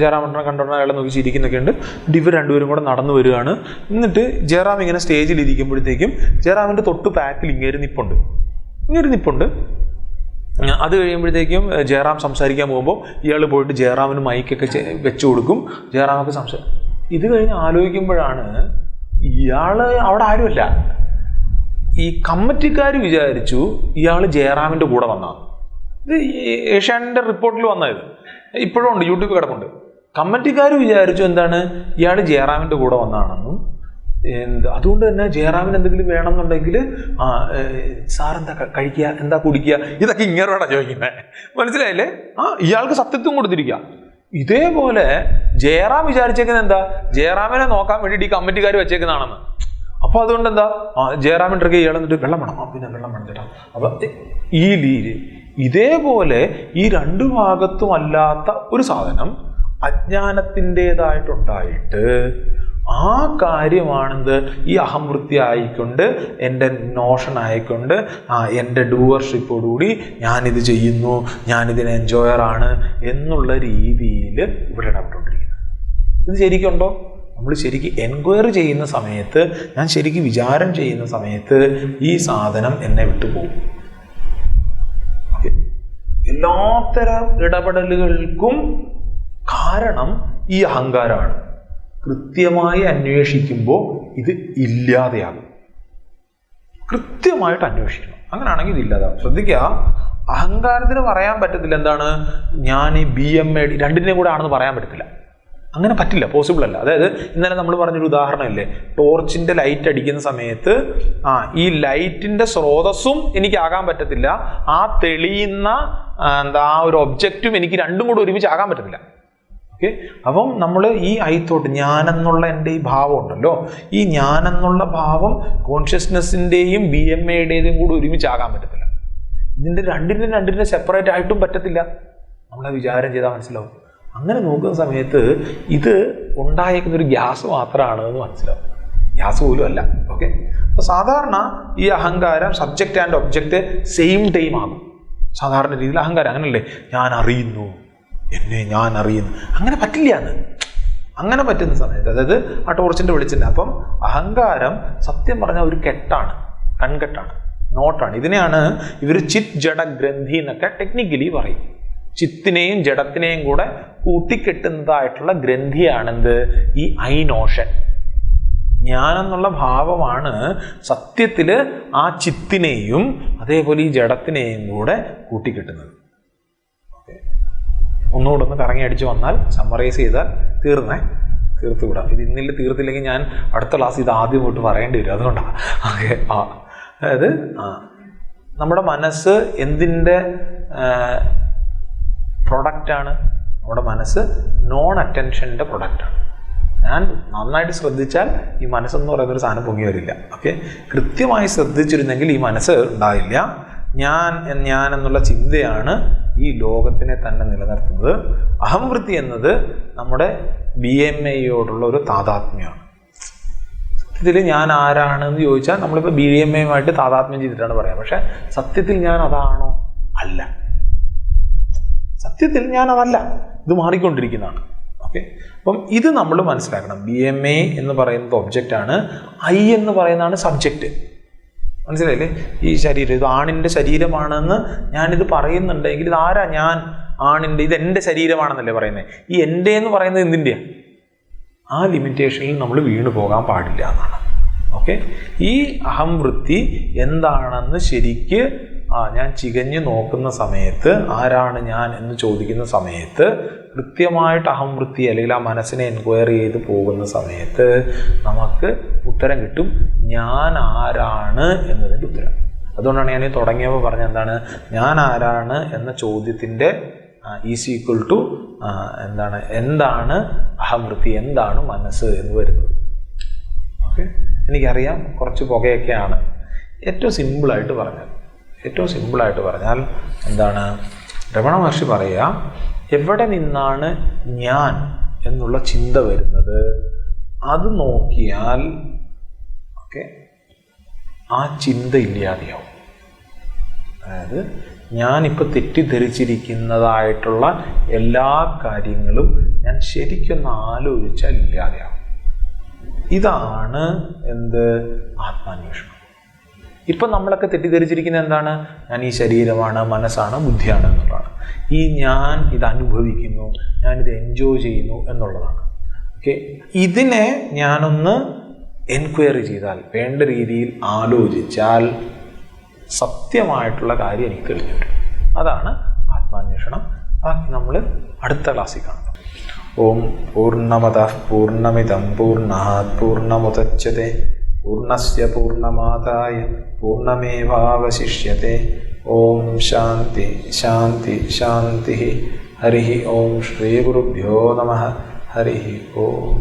ജയറാമിനെ കണ്ടുടനെ അയാളെ നോക്കി ചിരിക്കുന്നൊക്കെ ഉണ്ട്. ഇവർ രണ്ടുപേരും കൂടെ നടന്നു വരികയാണ്. എന്നിട്ട് ജയറാം ഇങ്ങനെ സ്റ്റേജിൽ ഇരിക്കുമ്പോഴത്തേക്കും ജയറാമിൻ്റെ തൊട്ട് ബാക്കിൽ ഇങ്ങേര് നിപ്പുണ്ട്. ഇങ്ങനെ നിപ്പുണ്ട്. അത് കഴിയുമ്പോഴത്തേക്കും ജയറാം സംസാരിക്കാൻ പോകുമ്പോൾ ഇയാൾ പോയിട്ട് ജയറാമിന് മൈക്കൊക്കെ വെച്ചു കൊടുക്കും. ജയറാമൊക്കെ സംസാരിക്കും. ഇത് കഴിഞ്ഞ് ആലോചിക്കുമ്പോഴാണ് ഇയാൾ അവിടെ ആരുമല്ല. ഈ കമ്മിറ്റിക്കാർ വിചാരിച്ചു ഇയാൾ ജയറാമിൻ്റെ കൂടെ വന്നതാണ്. ഇത് ഏഷ്യാനെറ്റിൻ്റെ റിപ്പോർട്ടിൽ വന്നത് ഇപ്പോഴും ഉണ്ട്, യൂട്യൂബിൽ കിടപ്പുണ്ട്. കമ്മിറ്റിക്കാർ വിചാരിച്ചു എന്താണ്, ഇയാൾ ജയറാമിൻ്റെ കൂടെ വന്നതാണെന്നും അതുകൊണ്ട് തന്നെ ജയറാമിന് എന്തെങ്കിലും വേണമെന്നുണ്ടെങ്കിൽ സാറെന്താ കഴിക്കുക, എന്താ കുടിക്കുക, ഇതൊക്കെ ഇങ്ങനെയാണ് ചോദിക്കുന്നത്. മനസ്സിലായില്ലേ? ഇയാൾക്ക് സത്യത്വം കൊടുത്തിരിക്കുക. ഇതേപോലെ ജയറാം വിചാരിച്ചേക്കുന്നത് എന്താ, ജയറാമിനെ നോക്കാൻ വേണ്ടിയിട്ട് ഈ കമ്മിറ്റിക്കാർ വെച്ചേക്കുന്നതാണെന്ന്. അപ്പോൾ അതുകൊണ്ട് എന്താ, ജയറാമിൻ്റെ അടുക്കെ ഇയാൾ എന്നിട്ട് വെള്ളം വേണം, പിന്നെ വെള്ളം വേണം ചേട്ടാ. അപ്പം ഈ ലീല് ഇതേപോലെ ഈ രണ്ടു ഭാഗത്തും അല്ലാത്ത ഒരു സാധനം അജ്ഞാനത്തിൻ്റെതായിട്ടുണ്ടായിട്ട് ആ കാര്യമാണെന്ത് ഈ അഹംവൃത്തി ആയിക്കൊണ്ട്, എൻ്റെ നോഷൻ ആയിക്കൊണ്ട്, എൻ്റെ ഡൂവർഷിപ്പോടുകൂടി ഞാനിത് ചെയ്യുന്നു, ഞാനിതിന് എൻജോയറാണ് എന്നുള്ള രീതിയിൽ ഇവിടെ ഇടപെട്ടുകൊണ്ടിരിക്കുന്നത്. ഇത് ശരിക്കുണ്ടോ? നമ്മൾ ശരിക്കും എൻക്വയറി ചെയ്യുന്ന സമയത്ത്, ഞാൻ ശരിക്കും വിചാരം ചെയ്യുന്ന സമയത്ത് ഈ സാധനം എന്നെ വിട്ടുപോകും. എല്ലാത്തരം ഇടപെടലുകൾക്കും കാരണം ഈ അഹങ്കാരമാണ്. കൃത്യമായി അന്വേഷിക്കുമ്പോൾ ഇത് ഇല്ലാതെയാകും. കൃത്യമായിട്ട് അന്വേഷിക്കണം. അങ്ങനെയാണെങ്കിൽ ഇത് ഇല്ലാതാകും. ശ്രദ്ധിക്കുക, അഹങ്കാരത്തിന് പറയാൻ പറ്റത്തില്ല എന്താണ്, ഞാൻ ഈ BMA രണ്ടിനെയും കൂടെ ആണെന്ന് പറയാൻ പറ്റത്തില്ല. അങ്ങനെ പറ്റില്ല, പോസിബിൾ അല്ല. അതായത് ഇന്നലെ നമ്മൾ പറഞ്ഞൊരു ഉദാഹരണമില്ലേ, ടോർച്ചിൻ്റെ ലൈറ്റ് അടിക്കുന്ന സമയത്ത് ഈ ലൈറ്റിൻ്റെ സ്രോതസ്സും എനിക്കാകാൻ പറ്റത്തില്ല, ആ തെളിയുന്ന ആ ഒരു ഒബ്ജക്റ്റും എനിക്ക് രണ്ടും കൂടെ ഒരുമിച്ച് ആകാൻ പറ്റത്തില്ല. ഓക്കെ, അപ്പം നമ്മൾ ഈ ഐത്തോട്ട് ഞാനെന്നുള്ള എൻ്റെ ഈ ഭാവം ഉണ്ടല്ലോ, ഈ ഞാനെന്നുള്ള ഭാവം കോൺഷ്യസ്നെസ്സിൻ്റെയും BMAയുടേതും കൂടെ ഒരുമിച്ചാകാൻ പറ്റത്തില്ല. ഇതിൻ്റെ രണ്ടിൻ്റെ സെപ്പറേറ്റ് ആയിട്ടും പറ്റത്തില്ല. നമ്മളെ വിചാരം ചെയ്താൽ മനസ്സിലാവും. അങ്ങനെ നോക്കുന്ന സമയത്ത് ഇത് ഉണ്ടായേക്കുന്നൊരു ഗ്യാസ് മാത്രമാണ് എന്ന് മനസ്സിലാവും. ഗ്യാസ് പോലും അല്ല. ഓക്കെ, അപ്പോൾ സാധാരണ ഈ അഹങ്കാരം subject and object same time ആകും. സാധാരണ രീതിയിൽ അഹങ്കാരം അങ്ങനല്ലേ, ഞാൻ അറിയുന്നു, എന്നെ ഞാൻ അറിയുന്നു. അങ്ങനെ പറ്റില്ല. അങ്ങനെ പറ്റുന്ന സമയത്ത്, അതായത് ആ ടോർച്ചിൻ്റെ വെളിച്ചം. അപ്പം അഹങ്കാരം സത്യം പറഞ്ഞാൽ ഒരു കെട്ടാണ്, കൺകെട്ടാണ്, നോട്ടാണ്. ഇതിനെയാണ് ഇവർ ചിത് ജഡ ഗ്രന്ഥി എന്നൊക്കെ ടെക്നിക്കലി പറയും. ചിത്തിനെയും ജഡത്തിനെയും കൂടെ കൂട്ടിക്കെട്ടുന്നതായിട്ടുള്ള ഗ്രന്ഥിയാണെന്ത്, ഈ ഐനോഷൻ. ഞാനെന്നുള്ള ഭാവമാണ് സത്യത്തിൽ ആ ചിത്തിനെയും അതേപോലെ ഈ ജഡത്തിനെയും കൂടെ കൂട്ടിക്കെട്ടുന്നത്. ഒന്നുകൂടെ ഒന്ന് കറങ്ങി അടിച്ച് വന്നാൽ, സമ്മറൈസ് ചെയ്താൽ തീർത്തുകൂടാ. ഇത് ഇന്നിൽ തീർത്തില്ലെങ്കിൽ ഞാൻ അടുത്ത ക്ലാസ് ഇത് ആദ്യം തൊട്ട് പറയേണ്ടി വരും. അതുകൊണ്ടാണ്. ഓക്കെ, അതായത് നമ്മുടെ മനസ്സ് എന്തിൻ്റെ പ്രൊഡക്റ്റാണ്? നമ്മുടെ മനസ്സ് നോൺ അറ്റൻഷൻ്റെ പ്രൊഡക്റ്റാണ്. ഞാൻ നന്നായിട്ട് ശ്രദ്ധിച്ചാൽ ഈ മനസ്സെന്ന് പറയുന്നൊരു സാധനം പൊങ്ങി വരില്ല. ഓക്കെ, കൃത്യമായി ശ്രദ്ധിച്ചിരുന്നെങ്കിൽ ഈ മനസ്സ് ഉണ്ടാവില്ല. ഞാൻ എന്നുള്ള ചിന്തയാണ് ഈ ലോകത്തിനെ തന്നെ നിലനിർത്തുന്നത്. അഹംവൃത്തി എന്നത് നമ്മുടെ BMAയോടുള്ള ഒരു താതാത്മ്യമാണ്. സത്യത്തിൽ ഞാൻ ആരാണെന്ന് ചോദിച്ചാൽ നമ്മളിപ്പോൾ BMAയുമായിട്ട് താതാത്മ്യം ചെയ്തിട്ടാണ് പറയാം. പക്ഷെ സത്യത്തിൽ ഞാൻ അതാണോ? അല്ല. സത്യത്തിൽ ഞാൻ അതല്ല. ഇത് മാറിക്കൊണ്ടിരിക്കുന്നതാണ്. ഓക്കെ, അപ്പം ഇത് നമ്മൾ മനസ്സിലാക്കണം. BMA എന്ന് പറയുന്നത് ഒബ്ജക്റ്റാണ്, I എന്ന് പറയുന്നതാണ് സബ്ജക്റ്റ്. മനസ്സിലായില്ലേ? ഈ ശരീരം, ഇത് ആണിൻ്റെ ശരീരമാണെന്ന് ഞാനിത് പറയുന്നുണ്ടെങ്കിൽ ഇത് ആരാ? ഞാൻ ആണിൻ്റെ, ഇത് എൻ്റെ ശരീരമാണെന്നല്ലേ പറയുന്നത്. ഈ എൻ്റെ എന്ന് പറയുന്നത് എന്തിൻ്റെയാണ്? ആ ലിമിറ്റേഷനിൽ നമ്മൾ വീണു പോകാൻ പാടില്ല എന്നാണ്. ഓക്കെ, ഈ അഹംവൃത്തി എന്താണെന്ന് ശരിക്ക് ഞാൻ ചികഞ്ഞു നോക്കുന്ന സമയത്ത്, ആരാണ് ഞാൻ എന്ന് ചോദിക്കുന്ന സമയത്ത്, കൃത്യമായിട്ട് അഹംവൃത്തി അല്ലെങ്കിൽ ആ മനസ്സിനെ എൻക്വയറി ചെയ്ത് പോകുന്ന സമയത്ത് നമുക്ക് ഉത്തരം കിട്ടും. ഞാൻ ആരാണ് എന്നതിൻ്റെ ഉത്തരം. അതുകൊണ്ടാണ് ഞാൻ തുടങ്ങിയപ്പോൾ പറഞ്ഞ എന്താണ്, ഞാൻ ആരാണ് എന്ന ചോദ്യത്തിൻ്റെ = എന്താണ് അഹംവൃത്തി, എന്താണ് മനസ്സ് എന്ന് വരുന്നത്. ഓക്കെ, എനിക്കറിയാം കുറച്ച് പുകയൊക്കെയാണ്. ഏറ്റവും സിമ്പിളായിട്ട് പറഞ്ഞാൽ എന്താണ്, രമണ മഹർഷി പറയുക, എവിടെ നിന്നാണ് ഞാൻ എന്നുള്ള ചിന്ത വരുന്നത് അത് നോക്കിയാൽ ഓക്കെ ആ ചിന്ത ഇല്ലാതെയാവും. അതായത് ഞാനിപ്പോൾ തെറ്റിദ്ധരിച്ചിരിക്കുന്നതായിട്ടുള്ള എല്ലാ കാര്യങ്ങളും ഞാൻ ശരിക്കൊന്ന് ആലോചിച്ചാൽ ഇല്ലാതെയാവും. ഇതാണ് എന്ത്, ആത്മാന്വേഷണം. ഇപ്പം നമ്മളൊക്കെ തെറ്റിദ്ധരിച്ചിരിക്കുന്നത് എന്താണ്? ഞാൻ ഈ ശരീരമാണ്, മനസ്സാണ്, ബുദ്ധിയാണ് എന്നുള്ളതാണ്. ഈ ഞാൻ ഇത് അനുഭവിക്കുന്നു, ഞാനിത് എൻജോയ് ചെയ്യുന്നു എന്നുള്ളതാണ്. ഓക്കെ, ഇതിനെ ഞാനൊന്ന് എൻക്വയറി ചെയ്താൽ, വേണ്ട രീതിയിൽ ആലോചിച്ചാൽ സത്യമായിട്ടുള്ള കാര്യം എനിക്ക് തെളിഞ്ഞു വരും. അതാണ് ആത്മാന്വേഷണം. ബാക്കി നമ്മൾ അടുത്ത ക്ലാസ്സിൽ കാണാം. ഓം പൂർണ്ണമതഃ പൂർണ്ണമിദം പൂർണ്ണാത് പൂർണ്ണമുദച്യതേ പൂർണ്ണസ്യ പൂർണ്ണമാദായ പൂർണ്ണമേവാവശിഷ്യത്തെ. ഓം ശാന്തി ശാന്തി ശാന്തി. ഹരി ഓം ശ്രീ ഗുരുഭ്യോ നമഃ. ഹരി ഓം.